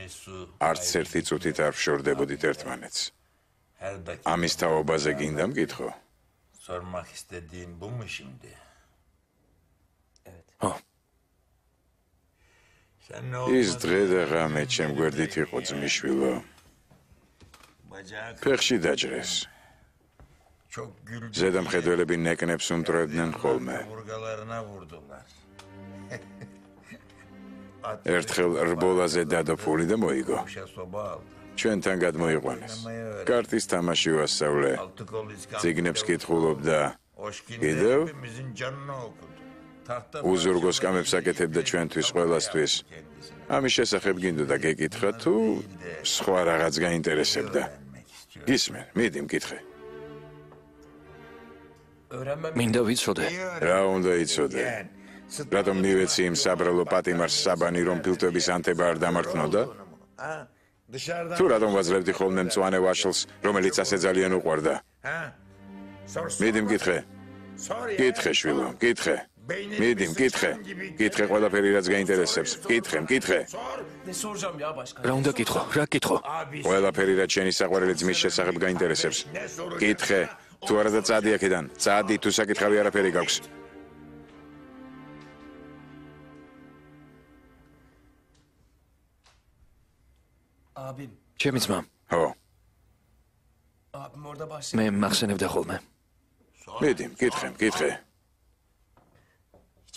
არც ერთი წუთით არ ვშორდებოდით ერთმანეთს. ამის თაობაზე გინდა მკითხო? Sormak istediğin bu mu şimdi? Evet. ო, ის დღე და ღამე ჩემ გვერდით იყო ძმისშვილო. ფეხში დაჯრეს. ზედამხედველები ნეკნებს უმტვრევდნენ ხოლმე. ერთხელ რბოლაზე დადოფული და მოიგო. ჩვენთან გადმოიყვანეს. კარტის თამაში ვასწავლე. წიგნებს კითხულობდა. კიდევ უზურგო სკამებს აკეთებდა ჩვენთვის ყველასთვის. ამის შესახებ გინდოდა გეკითხა თუ სხვა რაღაც გაინტერესებდა. გისმენ, მიდი მკითხე. მინდა ვიცოდე. რა უნდა იცოდე? რატომ მივეცი იმ საბრალო პატიმარს საბანი რომ ფილტვების ანთება არ დამართნოდა? თუ რატომ ვაძლევდი ხოლმე მწვანე ვაშლს, რომელიც ასე ძალიან უყვარდა? მიდი მკითხე. კითხე შვილო, კითხე. მიდი მკითხე. კითხე ყველაფერი რაც გაინტერესებს. კითხე, მკითხე. რა უნდა კითხო? რა კითხო? ყველაფერი რაც შენი საყვარელი ძმის შესახებ გაინტერესებს. კითხე. თუ არა და წადი აქედან. წადი, თუ საკითხავი არაფერი გაქვს. ჩემი ძმა. ხო. მე მახსენებდა ხოლმე. მიდი, მკითხე, მკითხე.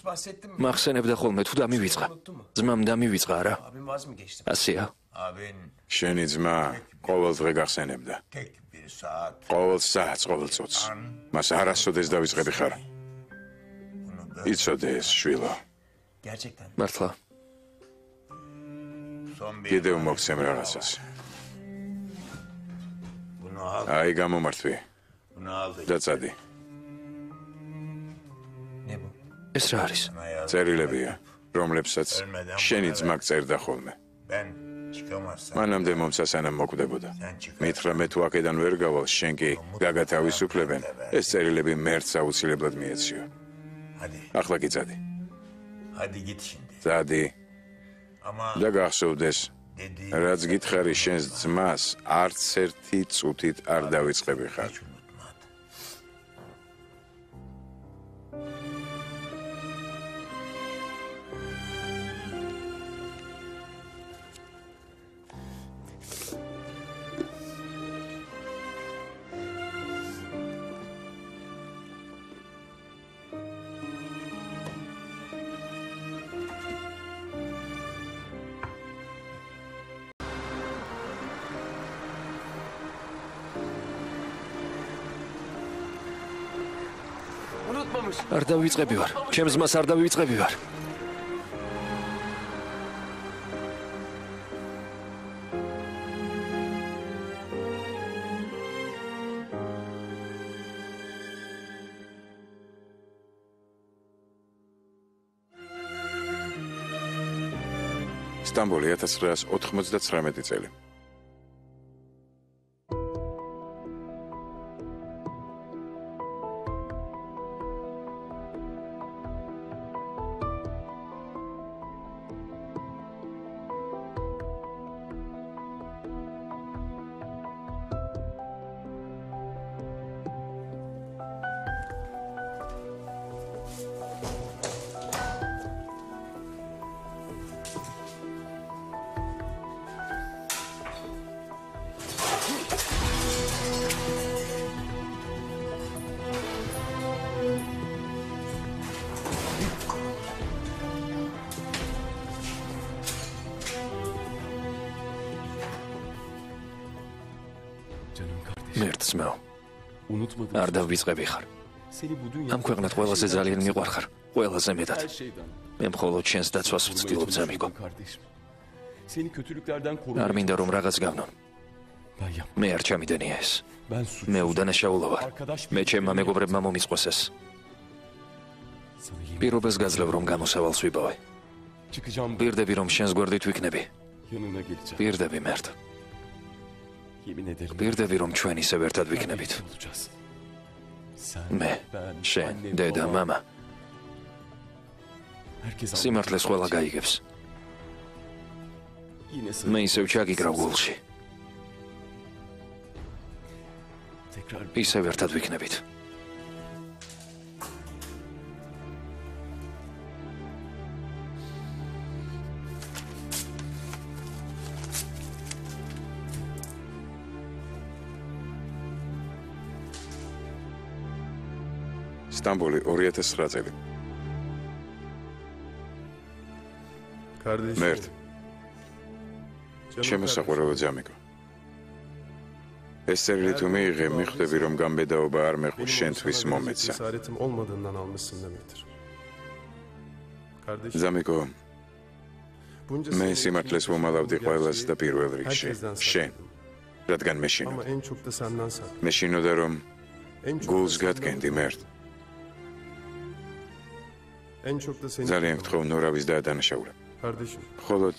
მახსენებდა ხოლმე თუ დამივიწყა. ძმამ დამივიწყა არა? ასეა. შენი ძმა ყოველ დღე გახსენებდა. ყოველ საათს, ყოველ წუთს. მას არასოდეს დავიწყები ხარ. იცოდე ეს, შვილო. მართლა. კიდევ მოგცემ რაღაცას. აი გამომართვი. და წადი. ეს რა არის? წერილებია, რომლებსაც შენი ძმა წერდა ხოლმე. მანამდე მომცა სანამ მოკვდებოდა. მითხრა მე თუ აქედან ვერ გავალ, შენ კი გაგათავისუფლებენ. ეს წერილები მერც აუცილებლად მიეციო. ახლა კი წადი. წადი. და გახსოვდეს, რაც გითხარი შენს ძმას, არც ერთი წუთით არ დავიწყები ხარ. არ დავიწყები ვარ. ჩემს ძმას არ დავიწყები ვარ. სტამბოლი 1999 წელი. მერცმო. არ დავიწყები ხარ. ამ ქვეყნად ყველაზე ძალიან მიყვარხარ. ყველაზე მეტად. მე მხოლოდ შენს დაცვას ვცდილობ ძამიკო. არ მინდა რომ რაღაც გავნო. მე არ ჩამიდენია ეს. მე უდანაშაულო ვარ. მე ჩემმა მეგობრებმა მომისყვეს ეს. პირობას გაძლევ რომ გამოსავალს ვიპოვე. პირდები რომ შენს გვერდით ვიქნები. პირდები მერტ. პირდები რომ ჩვენ ისევ ერთად ვიქნებით. მე, შენ, დედა, მამა. სიმართლეს ყველა გაიგებს. მე ისევ ჩაგიგრავ გულში. ისევ ერთად ვიქნებით. სტამბოლი 2009 წელი. მერტ. ჩემო საყვარელო ძამიკო. ეს წერილი თუ მიიღე, მიხვდები რომ გამბედაობა არ მეყვის შენთვის მომეცა. ძამიკო, მე სიმართლეს ვუმალავდი ყველას და პირველ რიგში შენ, რადგან მეშინო. მეშინოდა რომ გულს გადგენდი მერტ. ძალიან გთხოვ ნურავის დაადანაშაულე. მხოლოდ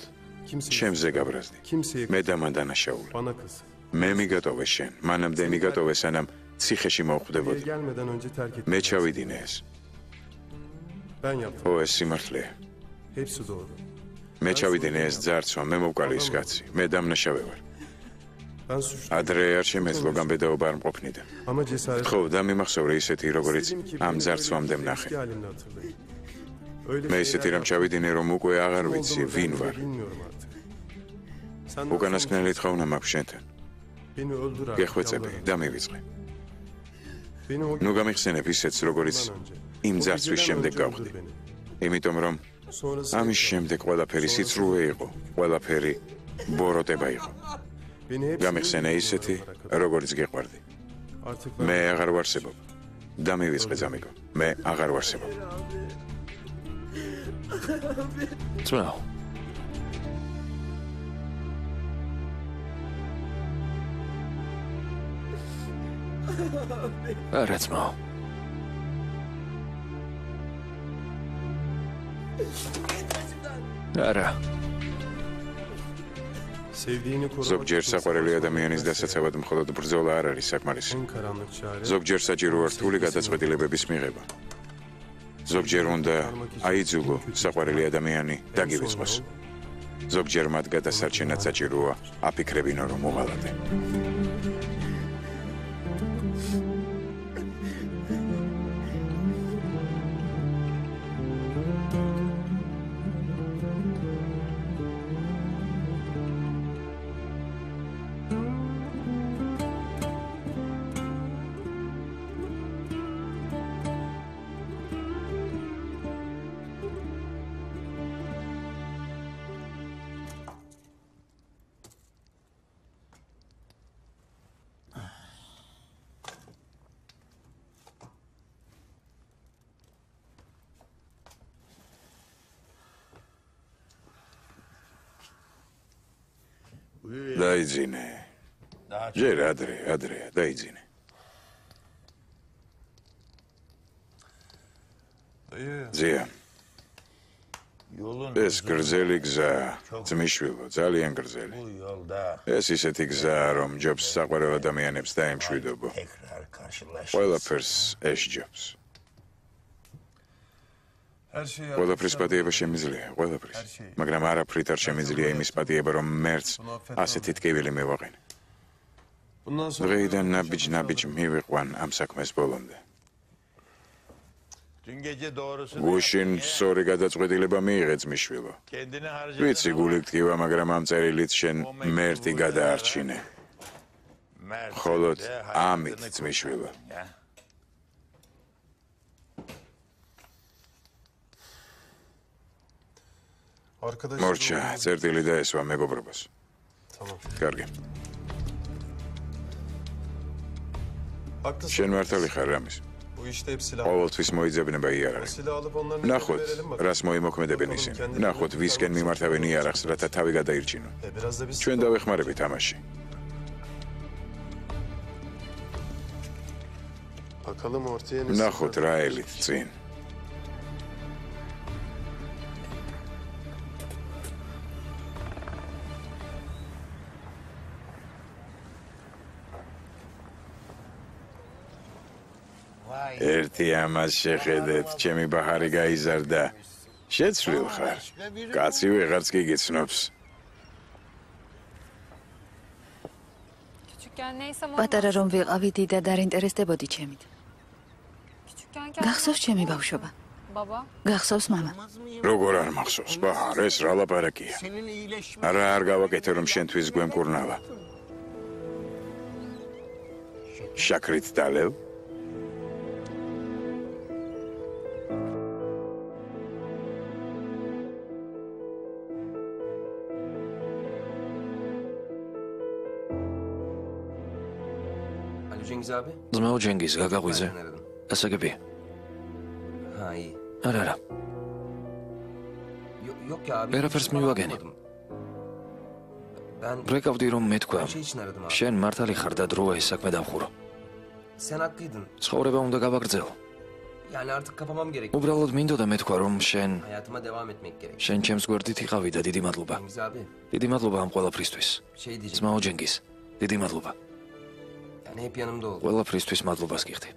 ჩემზე გაბრაზდი. მე და მან დანაშაულე. მე მიგატოვე შენ, მანამდე მიგატოვე სანამ ციხეში მოვხვდებოდი. მე ჩავიდინე ეს. ო, ეს სიმართლეა. მე ჩავიდინე ეს ძარცვა, მე მოვკალი ის კაცი, მე დამნაშავე ვარ. ადრე არ შემეძლო გამბედაობა არ მყოფნიდა. გთხოვ დამიმახსოვრე ისეთი, როგორიც ამ ძარცვამდე ვნახე. მე ისეთი რამ ჩავიდინე, რომ უკვე აღარ ვიცი ვინ ვარ. უკანასკნელი თხოვნა მაქვს შენთან. გეხვეწები და მივიწყე. ნუ გამიხსენებ ისეთს, როგორიც იმ ძარცვის შემდეგ გავხდი. იმიტომ რომ ამის შემდეგ ყველაფერი სიცრუე იყო, ყველაფერი ბოროტება იყო. გამიხსენე ისეთი, როგორიც გეყვარდი. მე აღარ ვარსებობ. და მივიწყე ძამიკო. მე აღარ ვარსებობ. ძმაო. არა ძმაო. არა. ზოგჯერ საყვარელი ადამიანის დასაცავად მხოლოდ ბრძოლა არ არის საკმარისი. ზოგჯერ საჭიროა რთული გადაწყვეტილებების მიღება. ზოგჯერ უნდა აიძულო საყვარელი ადამიანი დაგივიწყოს. ზოგჯერ მათ გადასარჩენად საჭიროა აფიქრებინო რომ მოღალატე. დაიძინე. ჯერ ადრეა, დაიძინე. ზია. ეს გრძელი გზა, ძმისშვილო, ძალიან გრძელი. ეს ისეთი გზა, რომ ჯობს საყვარელ ადამიანებს დაემშვიდობო. ყველაფერს ესჯობს. ყველაფრის პატიება შემიძლია, ყველაფრის. მაგრამ არაფრით არ შემიძლია იმის პატიება, რომ მერტს ასეთი ტკივილი მივაყენე. დღეიდან ნაბიჯ მივიყვან ამ საქმეს ბოლომდე. გუშინ სწორი გადაწყვეტილება მიიღე ძმისშვილო. ვიცი გული გტკივა, მაგრამ ამ წერილით შენ მერტი გადაარჩინე. მხოლოდ ამით ძმისშვილო. მორჩა, წერტილი დაესვა მეგობრობას. კარგი. შენ მართალი ხარ რამის. ყოველთვის მოიძებნება იარაღი. ნახოთ, რას მოიმოქმედებენ ისინი. ნახოთ, ვისკენ მიმართავენ იარაღს, რათა თავი გადაირჩინონ. ჩვენ დავეხმარებით ამაში. ნახოთ რა ელით წინ. ერთი ამას შეხედეთ, ჩემი ბაჰარი გაიზარდა. შეცვლილ ხარ. კაცი ვეღარც გიგიცნობს. პატარა რომ ვიყავი, დიდად არ ინტერესდებოდი ჩემით. გახსოვს ჩემი ბავშვობა? გახსოვს მამა? როგორ არ მახსოვს, ბაჰარ, ეს რა ლაპარაკია? არა არ გავაკეთე რომ შენთვის გვემკურნალა. შაქრით დალევ? Cengiz abi. ძმაო ჯენგიზ, გაგაღვიძე. Ben aradım. ასაგები. Ha iyi. არა. Yok ya abi. Վերაფერს მივაგენი. Ben ბრეკავდი რომ მეთქვა. şey için aradım abi. შენ მართალი ხარ და დროა ეს საქმე დამხურო. Sen haklıydın. ცხოვრება უნდა გავაგრძელო. Yani artık kapamam gerek. უბრალოდ მინდოდა მეთქვა რომ შენ Hayatıma devam etmek gerek. შენ ჩემს გვერდით იყავი და დიდი მადლობა. Cengiz abi დიდი მადლობა ამ ყველაფრისთვის. şey diyeceğim. ძმაო ჯენგიზ, დიდი მადლობა. Yani hep yanımda ol. ყველაფრისთვის მადლობას გიხდი.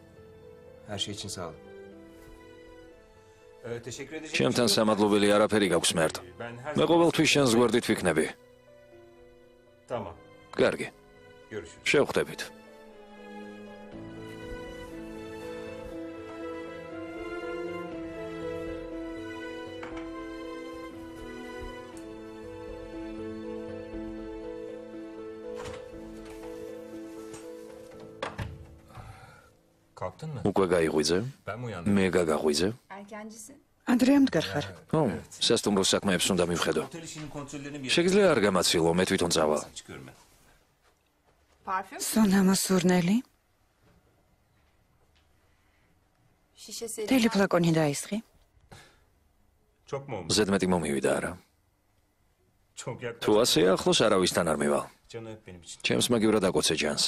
Her şey için sağ ol. ჩემთან სამადლობელი არაფერი გაქვს მერტო. მე ყოველთვის შენს გვერდით ვიქნები. კარგი. შევხვდებით. Kalktın mı? უკვე გაიღვიძე? Ben mi uyandım? მე გაგაღვიძე? ანდრეა მდგარ ხარ? ო, სასტუმრო საქმეებს უნდა მივხედო. Otel işinin kontrollerini bir შეგიძლია არ გამაცილო, მე თვითონ წავალ. çıkıyorum ben. სონა მოსურნელი? თელი ფლაკონი დაისხი? Çok mu olmuş? ზედმეტი მომივიდა არა? Çok yaklaşık. თუ ასეა, ახლოს არავისთან არ მივალ. Canı öp benim için. ჩემს მაგივრად აკოცე ჯანს.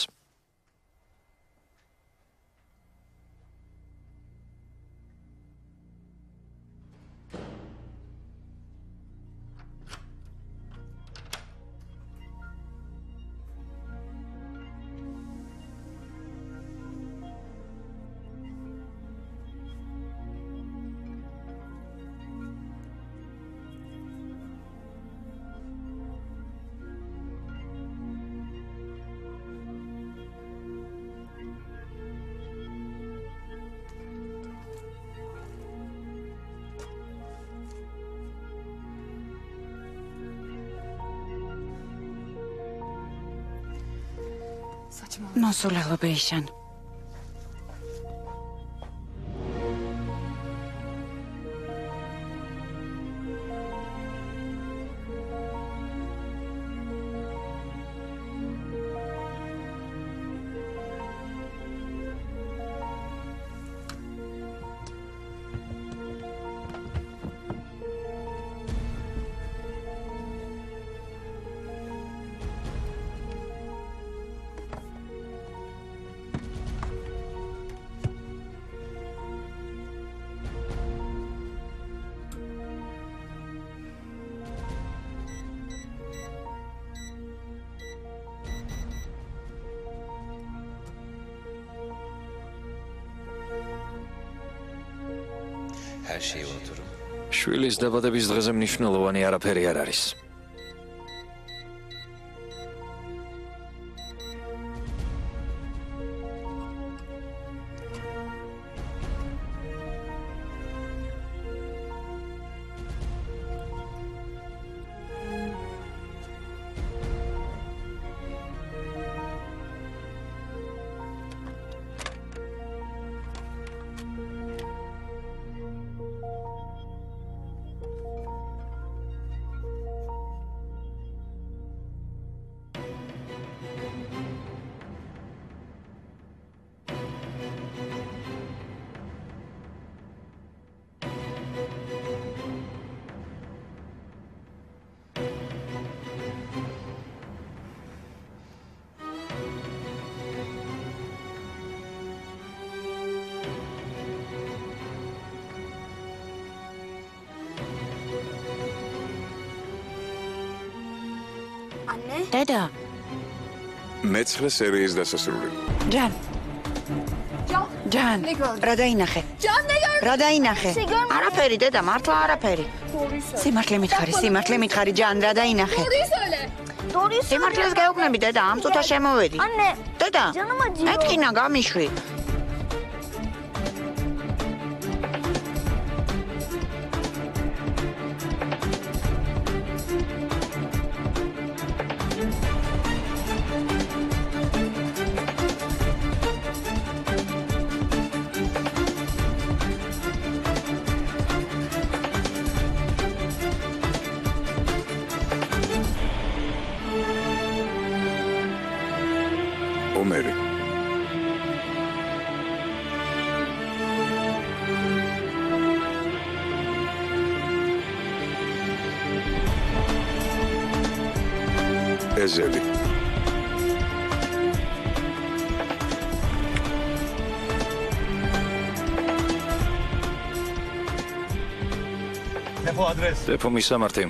მოსულელო ბეიშან. Her şeyi unuturum. შვილის დაბადების დღეზე მნიშვნელოვანი არაფერი არ არის. დედა, მეცხრე სერიის დასასრული. ჯან. ჯან, რა დაინახე? რა დაინახე? არაფერი დედა, მართლა არაფერი. სიმართლე მითხარი, ჯან, რა დაინახე? სიმართლეს გაუგნები დედა, ამ წუთა შემოვედი. დედა, მეთქინა გამიშვი. ომერი. ეზელი. დეფო მისამართი.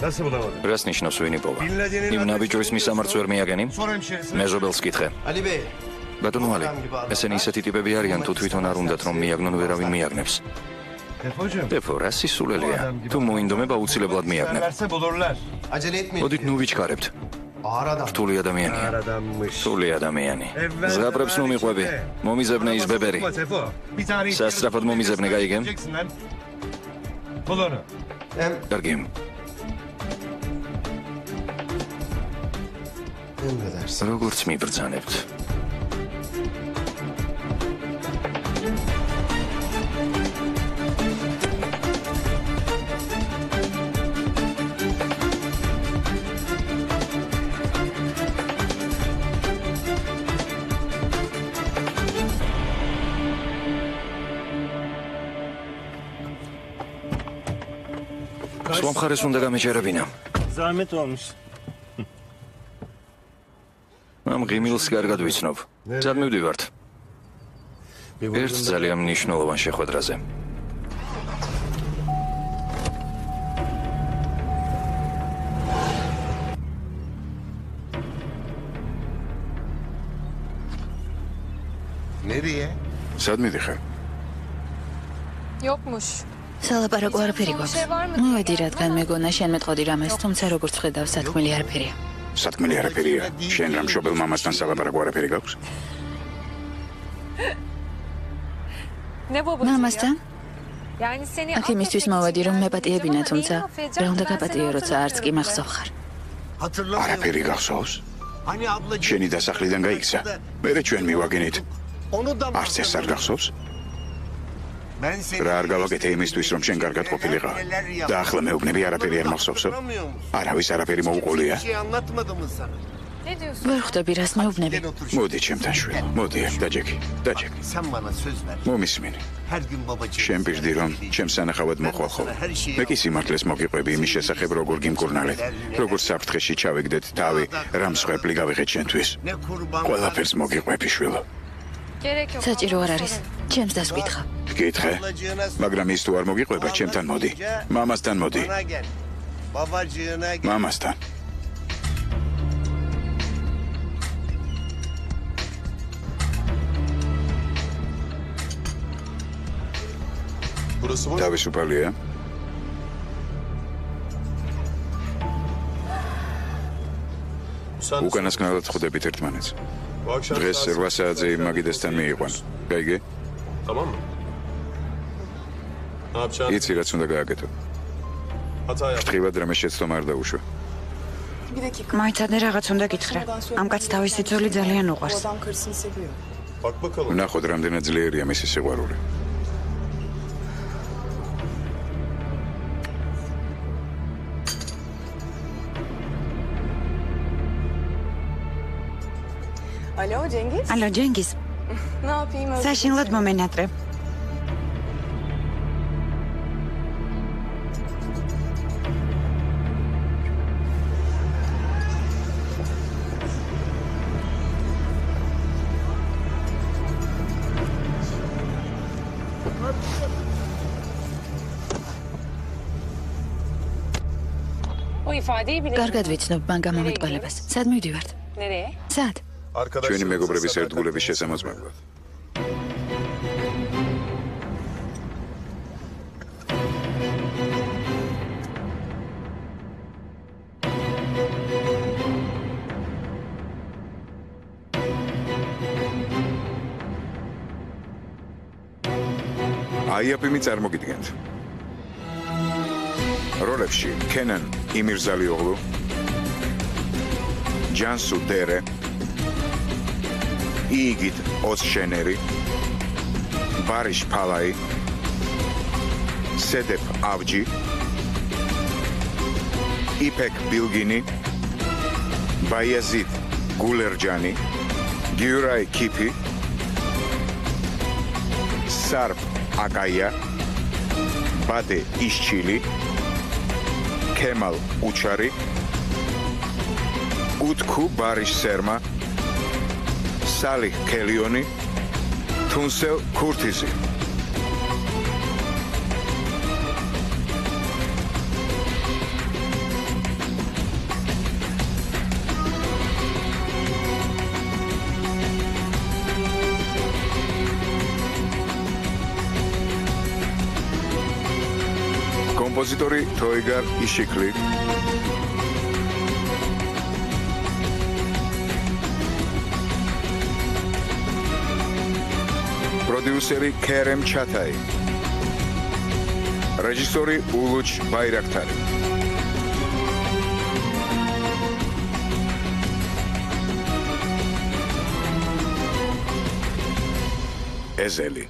რას ნიშნავს ვინი პოვა? იმ ნაბიჯის მისამართს ვერ მიაგენი? მეზობელს კითხე. ბატონო ალი, ესენი ისეთი ტიპები არიან, თუ თვითონ არ უნდათ რომ მიაგნონ, ვერავინ მიაგნებს. დეფო, რა სისულელია? თუ მოინდომებ აუცილებლად მიაგნებ. მოდით ნუ ვიჩქარებთ. რთული ადამიანია. რთული ადამიანი. ზღაპრებს ნუ მიყვები. მომიზებნე ის ბებერი. სასწრაფოდ მომიზებნე, გაიგემ? კარგი. როგორც მიბრძანებთ. სხვა მხარეს უნდა გამეჯერებინა. ზარმეთ ვამის. ამ ღიმილს კარგად ვიცნობ. სად მივდივართ? ერთ ძალიან მნიშვნელოვან შეხვედრაზე. Nereye? სად მიდიხარ? Yokmuş. სალაპარაკო არაფერი გვაქვს. მოვედი, რადგან მეგონა შენ მეტყოდი რამეს, თუმცა როგორც ხედავ, სათქმელი არაფერია. სათქმელი არაფერია. შენ რა მშობელ მამასთან სალაპარაკო არაფერი გაქვს? მამასთან? Yani seni აქ იმისთვის მოვედი, რომ მეპატიებინა, თუმცა რა უნდა გაპატიო, როცა არც კი მახსოვ ხარ. არაფერი გახსოვს? შენი დასახლიდან გაიქცა. მერე ჩვენ მივაგენით. არც ეს არ გახსოვს? რა არ გავაკეთე იმისთვის, რომ შენ კარგად ყოფილიყავ. და ახლა მეუბნები არაფერი არ მახსოვსო? არავის არაფერი მოუყოლია? ne diyorsun? ვერ ხვდები, რას მეუბნები. მოდი ჩემთან შვილო. მოდი, დაჯექი. მომისმინე. შენ პირდი რომ ჩემს სანახავად მოხვალ ხოლმე. მე კი სიმართლეს მოგიყვები იმის შესახებ, როგორ გიმკურნალეთ, როგორ საფრთხეში ჩავეგდეთ თავი, რა მსხვერპლი გავიღეთ შენთვის. ყველაფერს მოგიყვები შვილო. საჭირო არ არის. ჩემს დასკითხა. გკითხე, მაგრამ ის თუ არ მოგიყვება, ჩემთან მოდი. მამასთან მოდი. მამასთან. თავისუფალია? უკანასკნელად ხვდებით ერთმანეთს. დღეს 8 საათზე იმ მაგიდესთან მიიყვან. გაიგე? იცი რაც უნდა გააკეთო. ფრთხილად რამე შეცდომა არ დაუშვა. მაიცადე რაღაც უნდა გითხრა. ამ კაცს თავისი ძოლი ძალიან უყვარს. ვნახოთ რამდენად ძლიერია მისი სიყვარული. Alo Cengiz. ალო, ჯენგიზ. Ne yapayım? საშინლად მომენატრე. O ifadeyi bile. კარგად ვიცნობ მან გამომეტყველებას. სად მივდივართ? Nereye? სად? ჩვენი მეგობრების ერთგულების შესამოწმებლად. აიაპიმი წარმოგიდგენთ. როლებში კენან იმირზალიოღლუ, ჯანსუ დერე, იგით ოსშენერი, ბარიშ ფალაი, სედეფ ავჯი, იფეკ ბილგინი, ბაიაზიდ გულერჯანი, გიურაი კიპი, სარფ აკაია, ბადე იშჩილი, კემალ უჩარი, უთქუ ბარის სერმა, სალი ქელიონი, თუნსელ ქურთიზი. კომპოზიტორი თოიგარ იშიკლი. პროდიუსერი ქერემ ჩათაი. რეჟისორი ულუჩ ბაირაქტარი. ეზელი.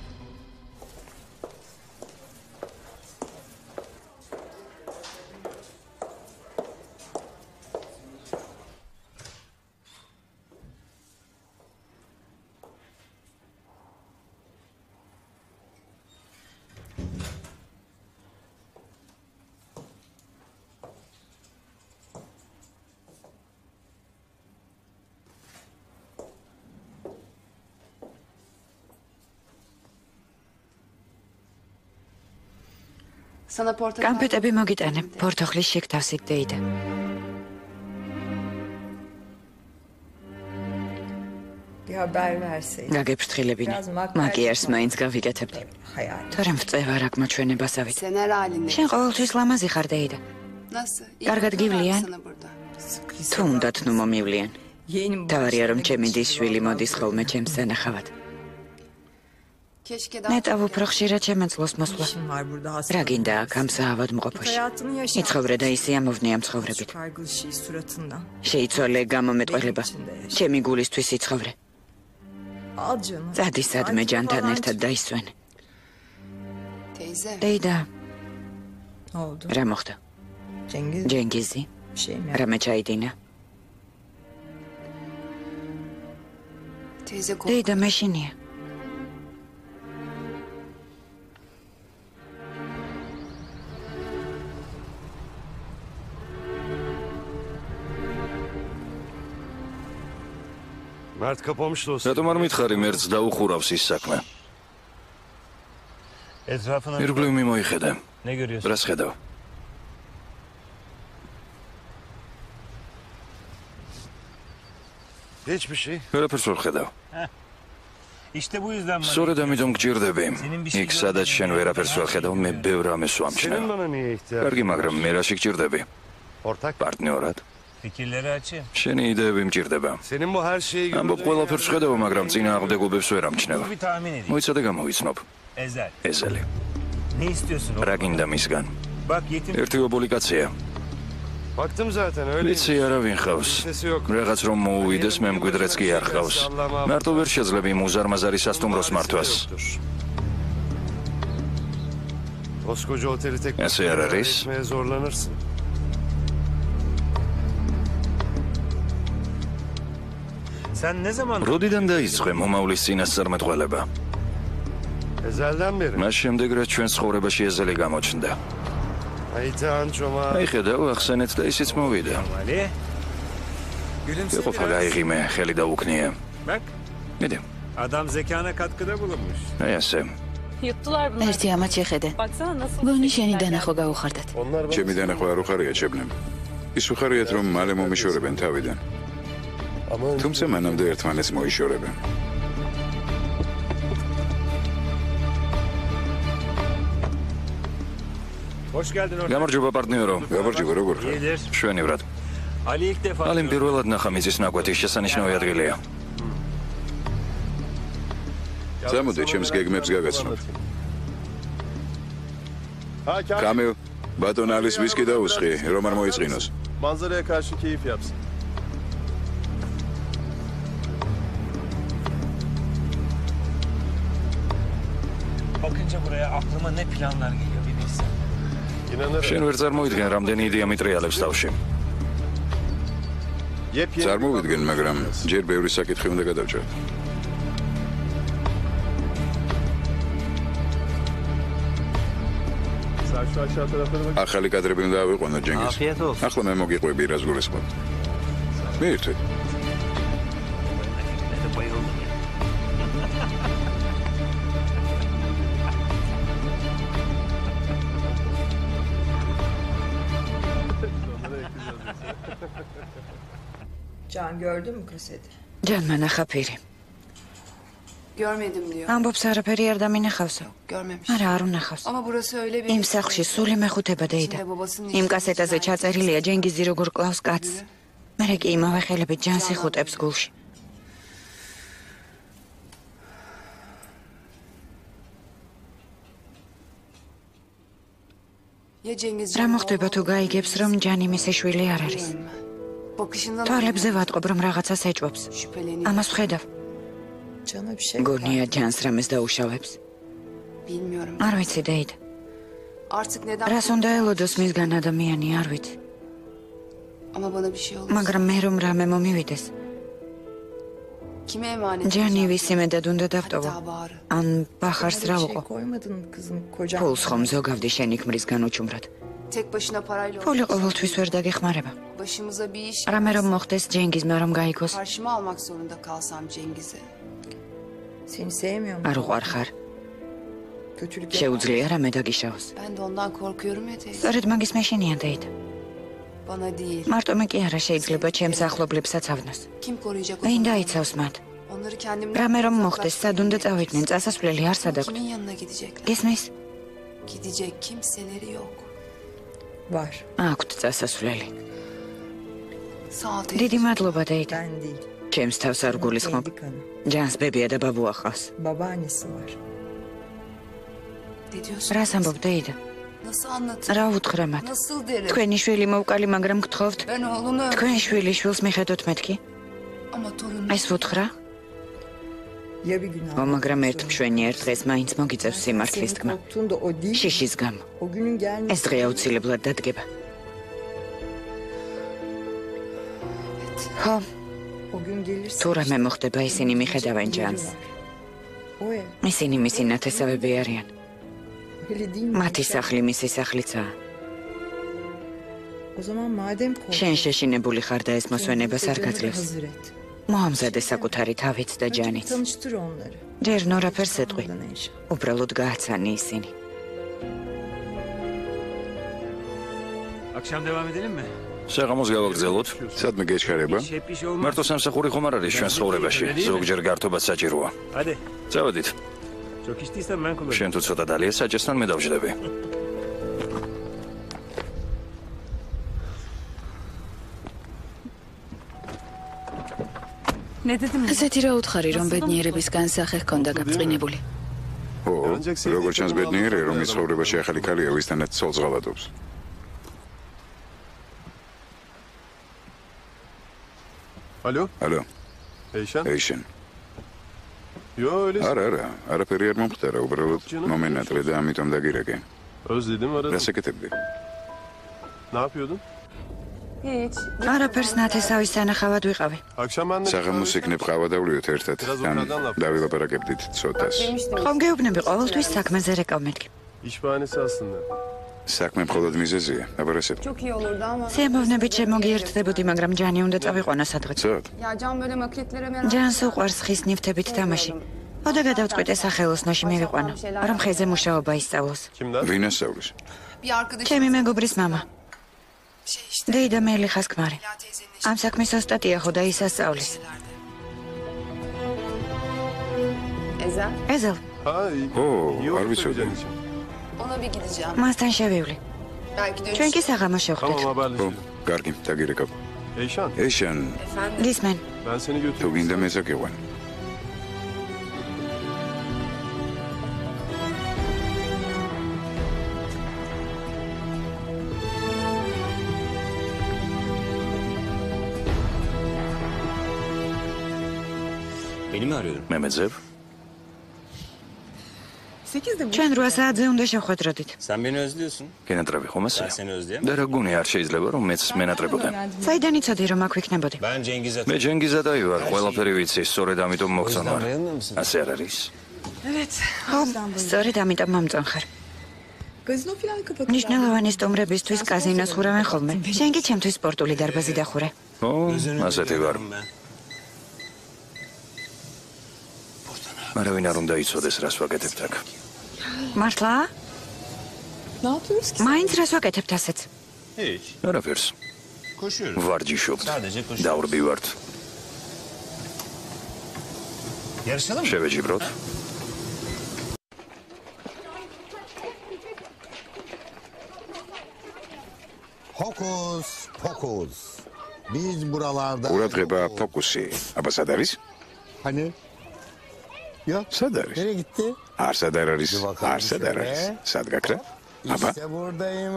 კამფეტები მოგიტანე, პორტოხლის შეკთავსით დეიდა. გაგეფრთხილებინე, მაგიარს მაინც გავიკეთებდი. თორემ ვწევა რა გმოჩვენებასავით. შენ ყოველთვის ლამაზი ხარ დეიდა. კარგად გივლიან? თუ უნდათ ნუ მომივლიან. თავარია რომ ჩემი დისშვილი მოდის ხოლმე ჩემს სანახავად. ნეტავ უფრო ხშირად შემეძლოს მოსვლა. რა გინდა აქ ამ საავად მყოფოში? იცხოვრე და ისე ამოვნე ამ ცხოვრებით. შეიცვალე გამომეტყველება. ჩემი გულისთვის იცხოვრე. წადი სადმე ჯანთან ერთად დაისვენე. დეიდა. რა მოხდა? ჯენგიზი? რამე ჩაიდინა? დეიდა მეშინია. რატომ არ მითხარი მერც დაუხურავს ის საქმე? ირგვლივ მიმოიხედე. რას ხედავ? ვერაფერს ვერ ხედავ. სწორედ ამიტომ გჭირდები. იქ სადაც შენ ვერაფერს ვერ ხედავ, მე ბევრ რამეს ვამჩნევ. კარგი, მაგრამ მე რაში გჭირდები? პარტნიორად. შენი იდეები მჭირდება. ამბობ ყველაფერს ხედავ, მაგრამ წინააღმდეგობებს ვერ ამჩნევ. მოიცადე გამოვიცნობ. ეზელი. რა გინდა მისგან? ერთი ოპულიკაცია. ვიცი არავინ ხავს. რაღაც რომ მოუვიდეს, მე მკვიდრეც კი არ ხავს. მარტო ვერ შეძლები მუზარმაზარი სასტუმროს მართვას. ასე არ არის? როდიდან დაიწყე მომავლის წინასწარმეტყველება? მას შემდეგ რაც ჩვენ ცხოვრებაში ეზელი გამოჩნდა. აი ხედავ, ახსენეთ და ისიც მოვიდა. ეყოფა გაიღიმე, ხელი დაუქნია. მიდი. აი ასე. ერთი ამათ შეხედე. გონი შენი დანახვა გაუხარდათ. ჩემი დანახვა არ უხარია ჩემნემ. ის უხარიათ რომ მალე მომიშორებენ თავიდან. თუმცა მანამდე ერთმანეთს მოიშორებენ. გამარჯობა პარტნიორო. გამარჯობა, როგორ ხარ? მშვენივრად. ალიმ პირველად ნახა მიწის ნაკვეთის შესანიშნავი ადგილია. წამოდი ჩემს გეგმებს გაგაცნობ. კამილ, ბატონ ალის ვისკი დაუსხი, რომ არ მოიწყინოს. Manzaraya karşı keyif yapsın. Bakınca buraya aklıma ne planlar geliyor bir bilsen. შენ ვერ წარმოიდგენ რამდენი იდეა მიტრიალებს თავში. წარმოვიდგენ, მაგრამ ჯერ ბევრი საკითხი უნდა გადავჭერთ. ახალი კადრები უნდა ავიყვანო ჯენგიზ. ახლა მე მოგიყვები რას გულისხმობ. მიირთვით. Can gördün mü kaseti? ჯანმა ნახა ფირი. Görmedim diyor. ამბობს არაფერი არ დამინახავსო. Görmemiş. არა, არ უნახავს. Ama burası öyle bir... იმ სახლში სული მეხუთება დეიდა. იმ კასეტაზე ჩაწერილია ჯენგიზი როგორ კლავს კაცს. მერე კი იმავე ხელებით ჯანს იხუტებს გულში. Ya Cengiz... რა მოხდება თუ გაიგებს რომ ჯანი მისი შვილი არ არის? Bakışından... თვალებზე ვატყობ რომ რაღაცას ეჭვობს. ამას ვხედავ. Cana bir şey... გონია ჯანს რამეს დაუშავებს. Bilmiyorum. არ ვიცი დეიდა. Artık neden... რას უნდა ელოდოს მისგან ადამიანი არ ვიცი. Ama bana bir şey olur. მაგრამ მე რომ რამე მომივიდეს. Kime emanet? ჯანი ვისიმედად უნდა დავტოვო. ან ბახარს რა Şey უყო. koymadın kızım kocam. ფულს ხომ ზოგავდი შენი ქმრისგან უჩუმრად. Tek başına parayla... ფული ყოველთვის ვერ დაგეხმარება. Başımıza bir iş... რამე რომ მოხდეს ჯენგიზმა რომ გაიგოს. Karşıma almak zorunda kalsam Cengiz'i. Seni sevmiyor mu? არ უყვარ ხარ. Kötülük შეუძლია რამე დაგიშაოს. Ben de ondan korkuyorum ya teyze. სწორედ მაგის მეშინია დეიდა. Bana değil. მარტო მე კი არა შეიძლება ჩემს ახლობლებსაც ავნოს. Kim koruyacak o ვინ zaman? დაიცავს მათ? Onları kendimden... რამე რომ მოხდეს სად უნდა წავიდნენ წასასვლელი არსად აქვთ. Kimin yanına gidecekler? გესმის? Gidecek kimseleri yok. Var. აქვთ წასასვლელი. Sağ ol teyze. დიდი მადლობა დეიდა. Ben değil. ჩემს თავს არ გულისხმობ. ჯანს ბებია და ბაბუ ახლავს. Babaannesi var. Ne diyorsun? რას ამბობ დეიდა? Nasıl anlatayım? რა უთხრა მათ? Nasıl derim? თქვენი შვილი მოვკალი მაგრამ გთხოვთ. Ben oğlunu... თქვენ შვილი შვილს მიხედოთ მეთქი? Ama torun... ეს ვუთხრა? Ya bir gün ო მაგრამ ერთ მშვენი ერთ დღეს მაინც მოგიწევს სიმართლის თქმა. korktun da o değil. შიშის გამო. O günün gelmesi... ეს დღე აუცილებლად დადგება. ხო, O gün gelirse... თუ რამე მოხდება ისინი მიხედავენ ჯანს. O ev. ისინი მისი ნათესავები არიან. Öyle değil mi? მათი სახლი მისი სახლიცაა. O zaman madem korktun... შენ შეშინებული ხარ და ეს მოსვენებას არ Onları გაძლევს. hazır et. მოამზადე საკუთარი თავით და Önce ჯანიც. tanıştır onları. ჯერ ნორაფერს ეტყვი. Ondan enşa. უბრალოდ გააცანი ისინი. Akşam devam edelim mi? საღამოს გავაგრძელოთ. სადმე გეჩქარება? მარტო სამსახური ხომ არ არის ჩვენ ცხოვრებაში. ზოგჯერ გართობაც საჭიროა. Hadi. წავედით. Çok içtiysen ben kullanırım. შენ თუ ცოტა დალია საჭესთან მე დავждები. ასეთი რა უთხარი რომ ბედნიერების განსახე ჰქონდა გაბწყინებული. ო, როგორც ჩანს ბედნიერი რომ ის ცხოვრებაში ახალი ქალია ვისთანაც ცოლს ღალატობს. Alo? ალო, Eyşan? ეიშენ. Yo öyle. არა, არაფერი არ მომხდარა, უბრალოდ მომენატრე და ამიტომ დაგირეკე. Özledim aradım. რას ეკეთებდი? Ne yapıyordun? Hiç. არაფერს ნათესავის სანახავად ვიყავი. Akşam ben de... საღამოს იქნებ ყავა დავლიოთ ერთად. ან დავილაპარაკებდით ცოტას. ხომ გეუბნები ყოველთვის საქმეზე რეკავ მეთქი. İş bahanesi aslında. საქმე მხოლოდ მიზეზია, აბარასებ. Çok iyi olurdu ama. სიამოვნებით შემოგიერთდებოდი, მაგრამ ჯანი უნდა წავიყვანა სადღაც. ცოტ. Ya Can böyle makletlere merak... ჯანს უყვარს ხის ნივთებით თამაში. ოდა გადავწყვიტე სახელოსნოში მივიყვანო, რომ ხეზე მუშაობა ისწავლოს. Kimden? ვინ ასწავლის? Bir arkadaşım... ჩემი მეგობრის მამა. Şey işte... დეიდა მელიხას ქმარი. Ya teyzenin eşi... ამ საქმის ოსტატია ხო და ის ასწავლის. Ezel. ეზელ, Ha iyi. ო, İyi არ olur ვიცოდი. söyleyeceğin için. Ona bir gideceğim. მასთან შევივლი. Belki dönüş... ჩვენ კი საღამო შევხვდით. Tamam ო, haberleşelim. კარგი, დაგირეკავ. Eyşan ეიშენ, გისმენ, ben seni თუ götüreyim. გინდა მეზაგეყვან. Beni mi arıyordun? მე მეძებ. 8'de mi? ჩვენ 8 საათზე უნდა შევხვედროდით. Sen beni özlüyorsun. გენატრები ხომ Ben ასე? seni özleyemem. და რა გუნი არ შეიძლება რომ მეც მენატრებოდე. საიდან იცოდი რომ აქ ვიქნებოდი? Ben Cengiz'e... მე ჯენგიზა დაივარ, ყველაფერი ვიცი, სწორედ ამიტომ O yüzden მოგწონვარ. bayılmıyor musun? ასე არ არის? Evet. ხო, სწორედ ამიტომ მომწონხარ. Gazino falan kapattı. ნიშნულოვანი სტუმრებისთვის კაზინოს ხურავენ ხოლმე. შენ კი ჩემთვის სპორტული დარბაზი დახურე. ო, ასეთი ვარ. არავინ არ უნდა იცოდეს, რას ვაკეთებთ აქ. მართლა? მაინც რას ვაკეთებთ ასეც? არაფერს. ვარჯიშობთ. დავრბივართ. შევეჯიბროთ. Hokus pokus. Biz buralarda... ყურადღება ფოკუსი. აბა სად არის? Hani? Yok. სად არის? Nereye gitti? არსად არ არის. არსად არ არის. სად გაქრა? აბა. İşte buradayım.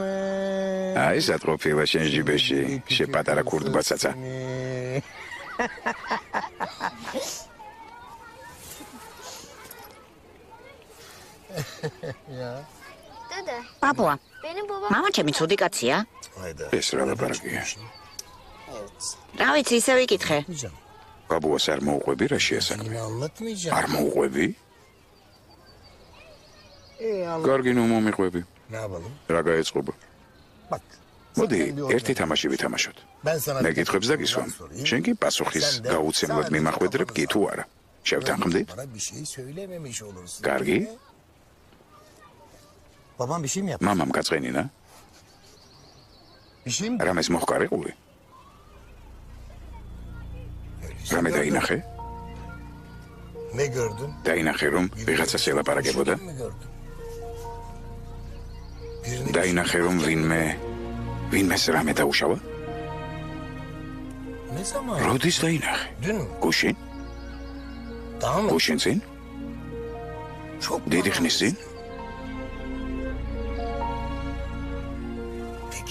აი სად ყოფილა შენ ჟიბეში? შეპატარა ქურდბაცაცა. პაპუა, მამა ჩემი ცუდი კაცია? ეს რა ლაპარაკია? რა ვიცი, ისე ვიკითხე. ბაბუას არ მოუყვები რა შეასაქმე? არ მოუყვები? კარგი ნუ მომიყვები. რა გაეწყობა? მოდი, ერთი თამაში ვითამაშოთ. მე კითხვებს დაგისვამ. შენ კი პასუხის გაუცემლად მიმახვედრებ კი თუ არა. შევთანხმდით? კარგი? Babam bir şey mi yaptı? მამამ გაწყენინა? Bir şey mi? რამეს მოხკარიყული? რამე დაინახე? Ne gördün? დაინახე რომ ვიღაცას ელაპარაკებოდა? Ne gördün? დაინახე რომ ვინმეს რამე დაუშავა? Ne zaman? როდის დაინახე? Dün mü? გუშინ? Daha mı? გუშინ წინ? Çok დიდი ხნის წინ?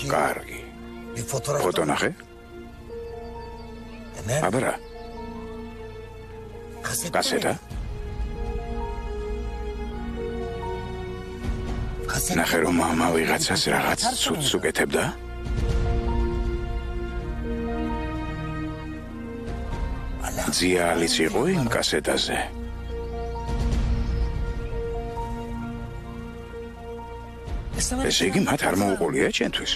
კარგი. Bir fotoğraf. ფოტო ნახე? Nerede? აბა რა? კასეტა? ნახე რომ მამა ვიღაცას რაღაც ცუდს უკეთებდა? ძიალიც იყო იმ კასეტაზე? ესე იგი მათ არ მოუყოლია ჩემთვის?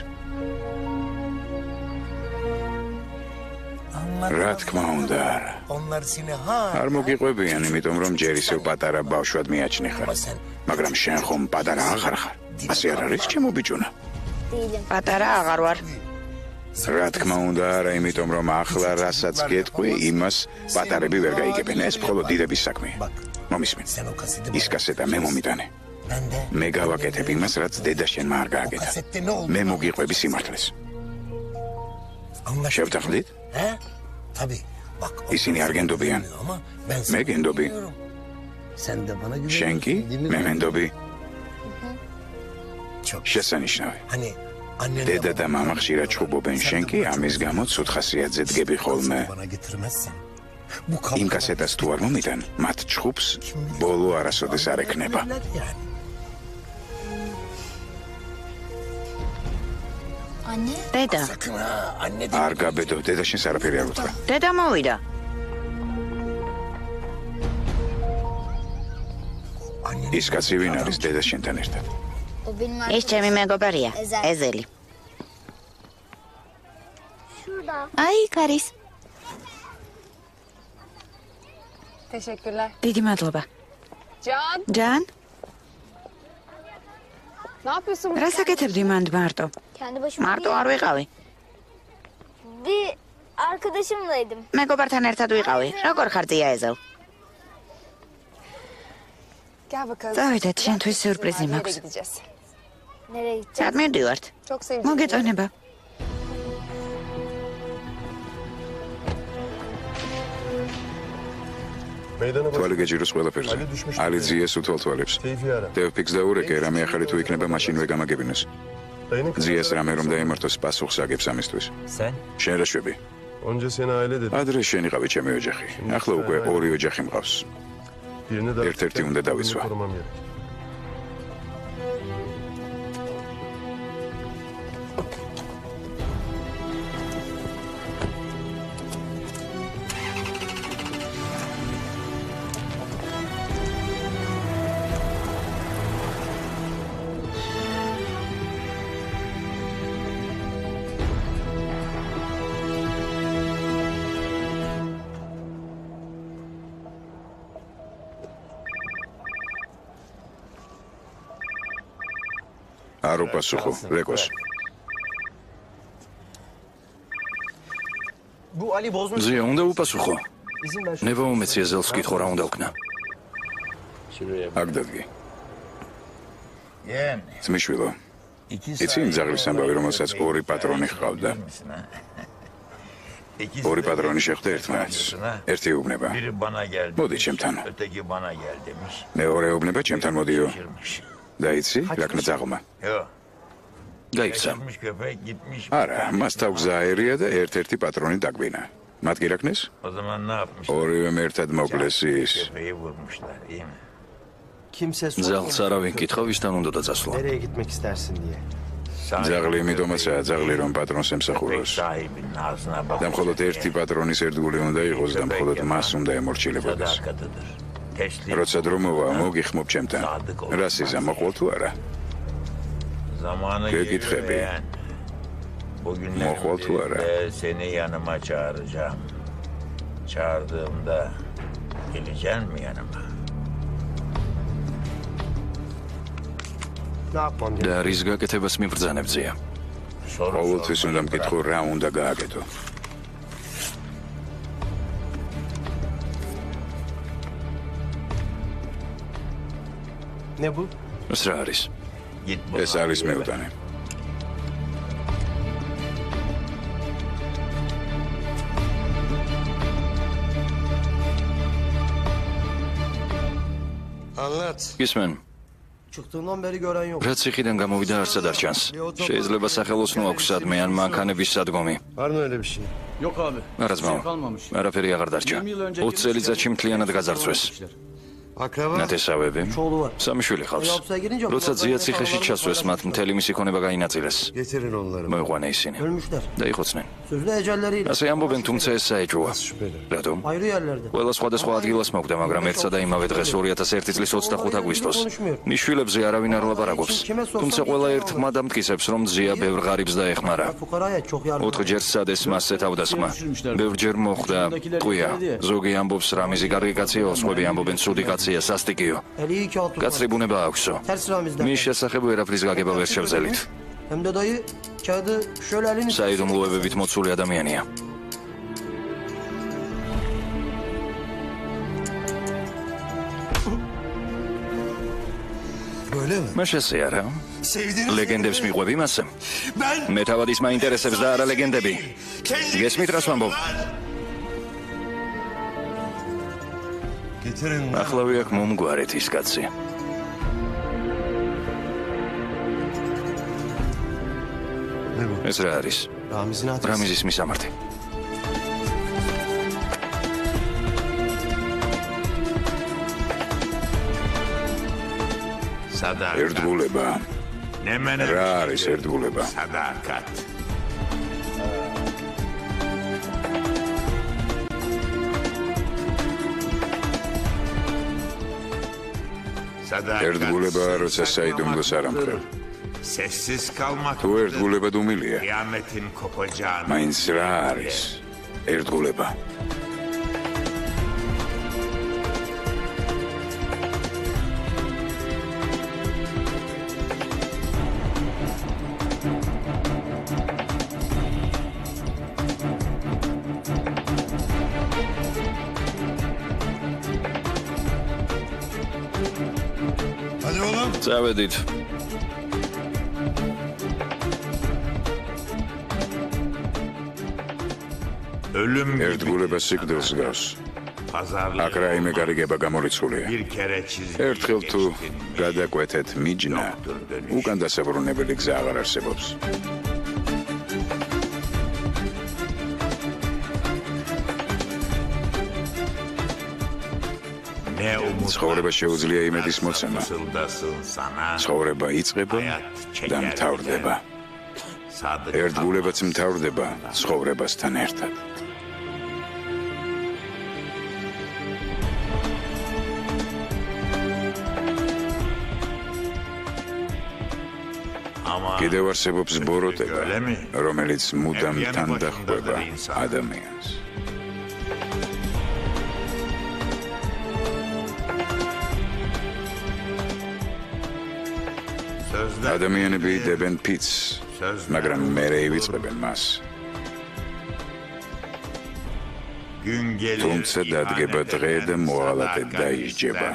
რა თქმა უნდა არა. Onlar seni ha. არ მოგიყვებიან, იმიტომ რომ ჯერ ისევ პატარა ბავშვად მიაჩნი ხარ. მაგრამ შენ ხომ პატარა აღარ ხარ? ასე არ არის ჩემო ბიჭუნა? პატარა აღარ ვარ. რა თქმა უნდა არა, იმიტომ რომ ახლა რასაც გეტყვი, იმას პატარები ვერ გაიგებენ. ეს მხოლოდ დიდების საქმეა. მომისმენ. ის კასეტა მე მომიტანე. მე გავაკეთებ იმას, რაც დედა შენმა არ გააკეთა. მე მოგიყვები სიმართლეს. შევთანხმდით? Tabii. Bak. ისინი არ გენდობიან. მე გენდობი. Sen de bana güven. შენ კი მე მენდობი. შესანიშნავი. Hani annen დედა და მამა ხშირად ჩხუბობენ, შენ კი ამის გამო ცუდ ხასიათზე დგები ხოლმე. bana getirmezsen. იმ კასეტას თუ არ მომიტან, მათ ჩხუბს ბოლო არასოდეს არ ექნება. დედა. არ გაბედო, დედა შენს არაფერი არ უთხრა. დედა მოვიდა. ის კაცი ვინ არის დედა შენთან ერთად? ის ჩემი მეგობარია, ეზელი. აი, იქ არის. Teşekkürler. დიდი მადლობა. Can, ჯან, ne yapıyorsun? რა საკეთებდი მანდ მარტო? მარტო არ ვიყავი. Bir arkadaşımlaydım. მეგობართან ერთად ვიყავი. როგორ ხარ ძია ეზელ? Gel bakalım. წავიდეთ, შენთვის სიურპრიზი Nereye მაქვს. gideceğiz? Nereye gideceğiz? სად მივდივართ? Çok sevdim. მოგეწონება. თვალი გეჯიროს ყველაფერზე. ალი ძიეს უთვალ თვალებს. დევფიქს დაურეკე, რამე ახალი თუ იქნება, მაშინვე გამაგებინოს. ძიეს რამე რომ დაემართოს პასუხს აგებს ამისთვის. შენ რა შვები? ადრე შენ იყავი ჩემი ოჯახი. ახლა უკვე ორი ოჯახი მყავს. ერთ-ერთი უნდა დავიცვა. არ უპასუხო, რეკოს. ზია, უნდა უპასუხო. ნება უმეცია ზელს ვკითხო რა უნდა ვქნა. აქ დადგე. ძმისშვილო, იცი იმ ძაღლის ამბავი, რომელსაც ორი პატრონი ჰყავდა? ორი პატრონი შეხვდა ერთმანეთს. ერთი უბნება. მოდი ჩემთან. მეორე უბნება ჩემთან მოდიო. და იცი, რა ქნა ძაღლმა? გაიქცა. არა, მას თავგზა აერია და ერთ-ერთი პატრონი დაგვინა. მათ კი რა ქნეს? ორივემ ერთად მოკლეს ის. ძაღლს არავინ კითხა, ვისთან უნდა დაწასვლა. ძაღლი იმიტომაცაა ძაღლი, რომ პატრონს ემსახუროს. და მხოლოდ ერთი პატრონის ერთგული უნდა იყოს და მხოლოდ მას უნდა ემორჩილებოდეს. როცა დრო მოვა, მოგიხმობ ჩემთან. რა სიზა მოყოლ თუ არა? გეკითხები. მოყოლ თუ არა? Seni yanıma çağıracağım. Çağırdığımda geleceksin mi yanıma? და რის გაკეთებას მიბრძანებ ზია? ყოველთვის უნდა მკითხო რა უნდა გააკეთო. ეს რა არის? ეს არის მეუტანე. გისმენ? Çıktığından beri gören yok. რაც ციხიდან გამოვიდა არცად არ ჩანს. შეიძლება სახელოსნო აქვს სადმე ან მანქანების სადგომი. Var mı öyle bir şey? Yok abi. არა ძმაო, არაფერი აღარ დარჩა. 20 წელიწადში მთლიანად გაძარცვეს. ნათესავები, სამი შვილი ხავს. როცა ძია ციხეში ჩასვეს, მათ მთელი მისი ქონება გაინაწილეს. მოიყვანა ისინი და იხოცნენ. ასე ამბობენ, თუმცა ეს საეჭვოა. რატომ? ყველა სხვადასხვა ადგილას მოკვდა, მაგრამ ერთსა და იმავე დღეს 2001 წლის 25 აგვისტოს. ნიშვილებზე არავინ არ ლაპარაკობს. თუმცა ყველა ერთხმა დამტკიცებს, რომ ძია ბევრ ღარიბს დაეხმარა. 4ჯერ სცადეს მასზე თავდასხმა. ბევრჯერ მოხვდა ყვია. ზოგი ამბობს რამიზი კარგი კაცია, სხვები ამბობენ ცუდი კაცია. სასტიკიო. კაცრი ბუნება აქვსო. მის შესახებ ვერაფრის გაგება ვერ შევძელით. საიდუმლოებებით მოცული ადამიანია. მას ესე არა? ლეგენდებს მიყვები მასე? მე თავად ის მაინტერესებს და არა ლეგენდები. გესმით რას ვამბობ? ახლავე აქ მომგვარეთ ის კაცი. ეს რა არის? რამიზის მისამართი. ერთგულება. რა არის ერთგულება? ერთგულება, როცა საიდუმლოს არ ამხევ. თუ ერთგულება დუმილია, მაინც რა არის ერთგულება? წავედით. ერთგულება სიკვდილს გავს. აქ რაიმე გარიგება გამორიცხულია. ერთხელ თუ გადაკვეთეთ მიჯნა, უკან დასაბრუნებელი გზა აღარ არსებობს. ცხოვრება შეუძლია იმედის მოცემა. ცხოვრება იწყება და მთავრდება. ერთგულებაც მთავრდება ცხოვრებასთან ერთად. კიდევ არსებობს ბოროტება, რომელიც მუდამ თან დახვდება ადამიანს. ადამიანები იდებენ ფიცს, მაგრამ მერე ივიწყებენ მას. თუმცა დადგება დღე და მოღალატე დაისჯება.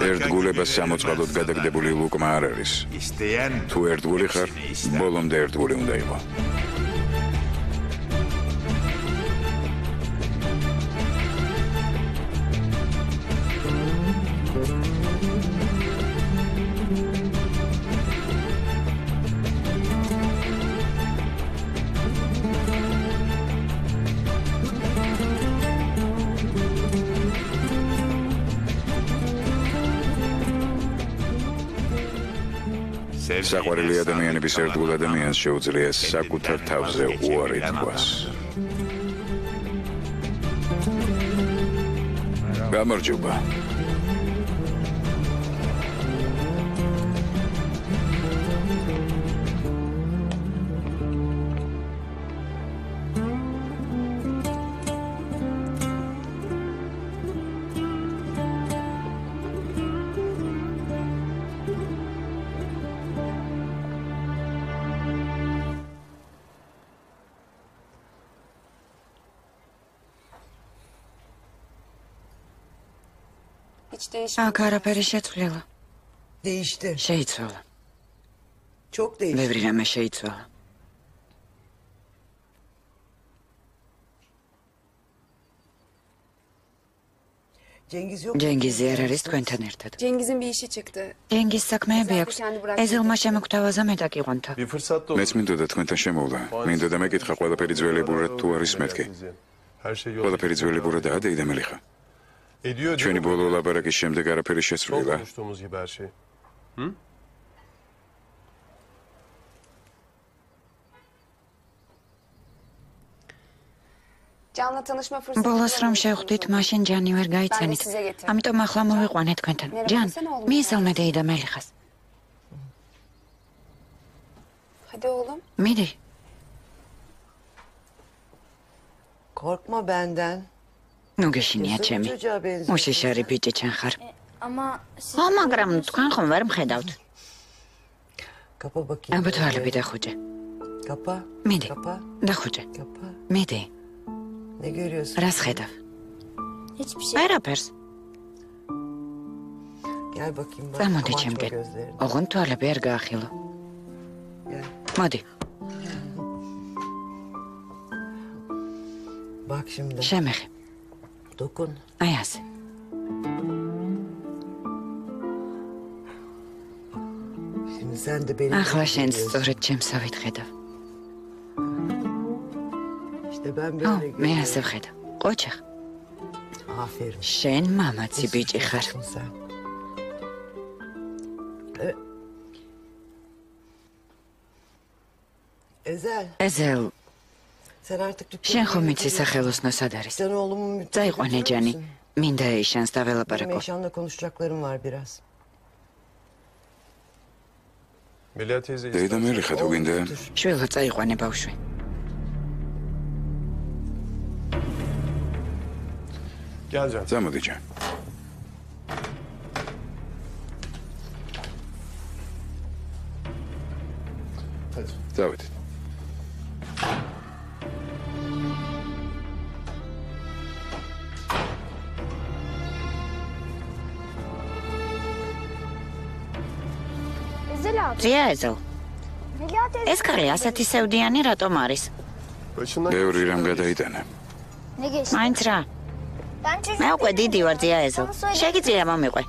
ერთგულებას სამოწყალოდ გადაგდებული ლუკმა არ არის. თუ ერთგული ხარ, ბოლომდე ერთგული უნდა იყო. საყვარელი ადამიანების ერთგულ ადამიანს შეუძლია საკუთარ თავზე უარი თქვას. გამარჯობა. აქ არაფერი შეცვლილა. Değişti. შეიცვალა. Çok değişti. ბევრი რამე შეიცვალა. Cengiz yok. ჯენგიზი არ არის თქვენთან ერთად. Cengiz'in bir işi çıktı. ჯენგიზ საქმეები აქვს. ეზელმა შემოგთავაზა მე დაკიყვანთა. მეც მინდოდა თქვენთან შემოვლა. მინდოდა მეკითხა ყველაფერი ძველებურად თუ არის მეთქი. ყველაფერი ძველებურადაა დეიდა მელიხა. ჩვენი ბოლო ლაბარაკის შემდეგ არაფერი შეცვლილა. Can'la tanışma fırsatı. ბოლოს რომ შევხვდით, მაშინ ჯანი ვერ გაიცანით. ამიტომ ახლა მოვიყვანე თქვენთან. ჯან, მიესალმე დეიდა მელიხას. Hadi oğlum. მიდი. Korkma benden. ნუ გეშინია ჩემი. უშიშარი ბიჭი ჩან ხარ. მაგრამ თქვენ ხომ ვერ მხედავთ. Kapa bakayım. აბა თვალები დახუჭე. Kapa. მიდი. Kapa. დახუჭე. Kapa. მიდი. Ne görüyorsun? რას ხედავ? Hiçbir şey. ვერაფერს. Gel bakayım bak. წამოდი Açma ჩემკენ. gözlerini. ოღონდ თვალები არ გაახილო. Gel. მოდი. Bak şimdi. შემეხი. Dokun. აი ასე. Şimdi sen de benim. ახლა შენ სწორედ ჩემსავით ხედავ. İşte ben ო, böyle მე ასე ვხედავ. ყოჩახ. Aferin. შენ მამაცი ბიჭი ხარ. Sen. Ezel. ეზელ, Sen artık dükkanı. შენ ხომ იცი სახელოსნო სად არის? Sen oğlumun წაიყვანე ჯანი. მინდა ეშანს Benim დაველაპარაკო. Eşan'la konuşacaklarım var biraz. დეიდა მელიხა თუ გინდა, შვილო წაიყვანე ბავშვი. წამოდი ჯან. წავედით. ზია ეზელ. ეს კარი ასეთი სევდიანი რატომ არის? ბევრი რამ გადაიტანა. მაინც რა? მე უკვე დიდი ვარ ზია ეზელ. შეგიძლია მომიყვე.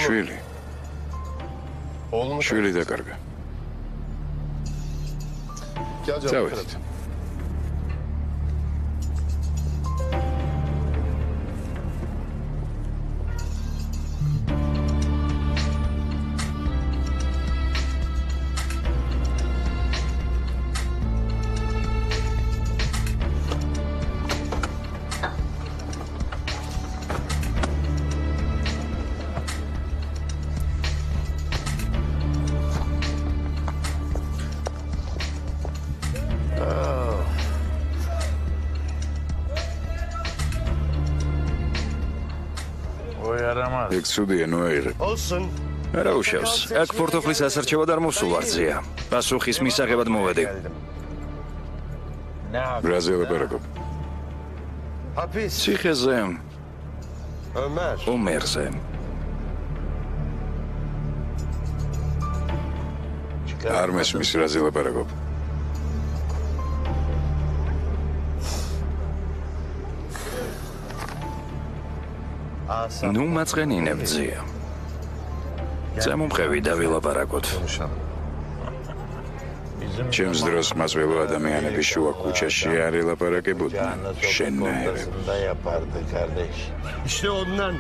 შვილი. შვილი დაკარგა. წავედით. ეგ ცუდია, ნუ აიღე. არა უშავს. აქ პორტოფლის ასარჩევად არ მოსულარწია. პასუხის მისაღებად მოვედი. რაზე ელაპარაკობ? ციხეზე. ომერზე. არ მესმის რაზე ელაპარაკობ? ნუ მაწყენინებძია. წამომყევი და ვილაპარაკოთ. ჩემს დროს მასველო ადამიანების შუა ქუჩაში არ ელაპარაკებოდნენ. შენნაირები.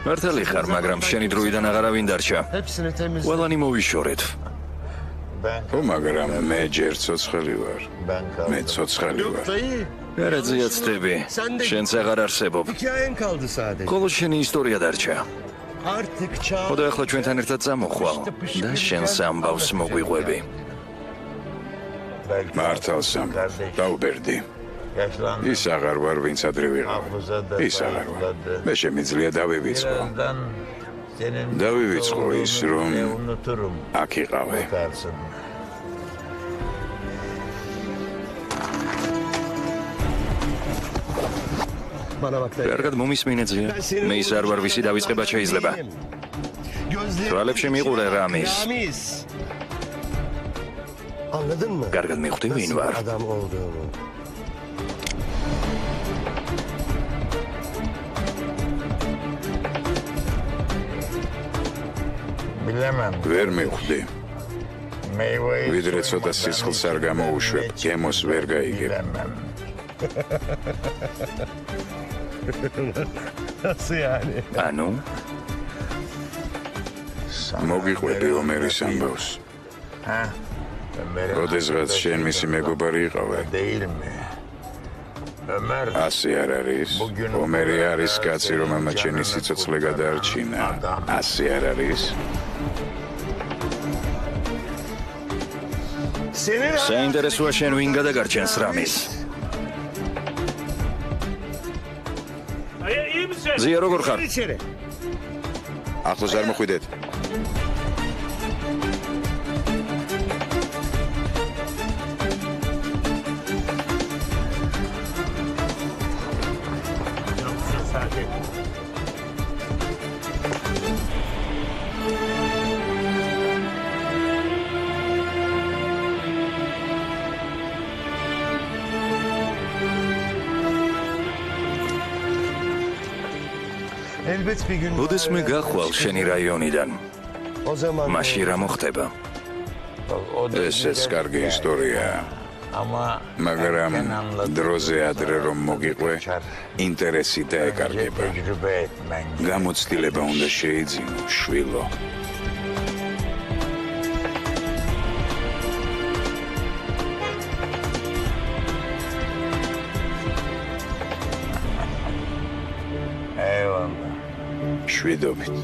მართალი ხარ, მაგრამ შენი დროიდან აღარავინ დარჩა. ყველანი მოვიშორეთ. ო, მაგრამ მე ჯერ ცოცხალი ვარ. მე ცოცხალი ვარ. არა ძიაცდები, შენც აღარ არსებობ. ხოლო შენი ისტორია დარჩა. ხოდა ახლა ჩვენთან ერთად წამოხვალ და შენს ამბავს მოგვიყვები. მართალსამ, დაუბერდი. ის აღარ ვარ, ვინც ადრე ვიყავ. ის აღარ ვარ. მე შემიძლია დავივიწყო. დავივიწყო ის, რომ აქ იყავე. კარგად მომისმინეძია. მე ის არ ვარ, ვისი დავიწყება შეიძლება. თვალებში მიყურე რამის. კარგად მიხვდი ვინ ვარ. ვერ მიხვდი. ვიდრე ცოტა სისხლს არ გამოუშვებ, გემოს ვერ გაიგებ. ანუ? მოგიყვები ომერის ამბავს. როდესღაც შენ მისი მეგობარი იყავე. ასე არ არის. ომერი არის კაცი, რომელმაც შენი სიცოცხლე გადაარჩინა. ასე არ არის. საინტერესოა შენ ვინ გადაგარჩენს რამის. ზია როგორ ხარ? ახლოს არ მოხვიდეთ. ოდესმე გახვალ შენი რაიონიდან. მაშინ რა მოხდება? ესეც კარგი ისტორიაა. მაგრამ დროზე ადრე რომ მოგიყვე, ინტერესი დაეკარგება. გამოცდილება უნდა შეიძინო, შვილო. შვიდობით.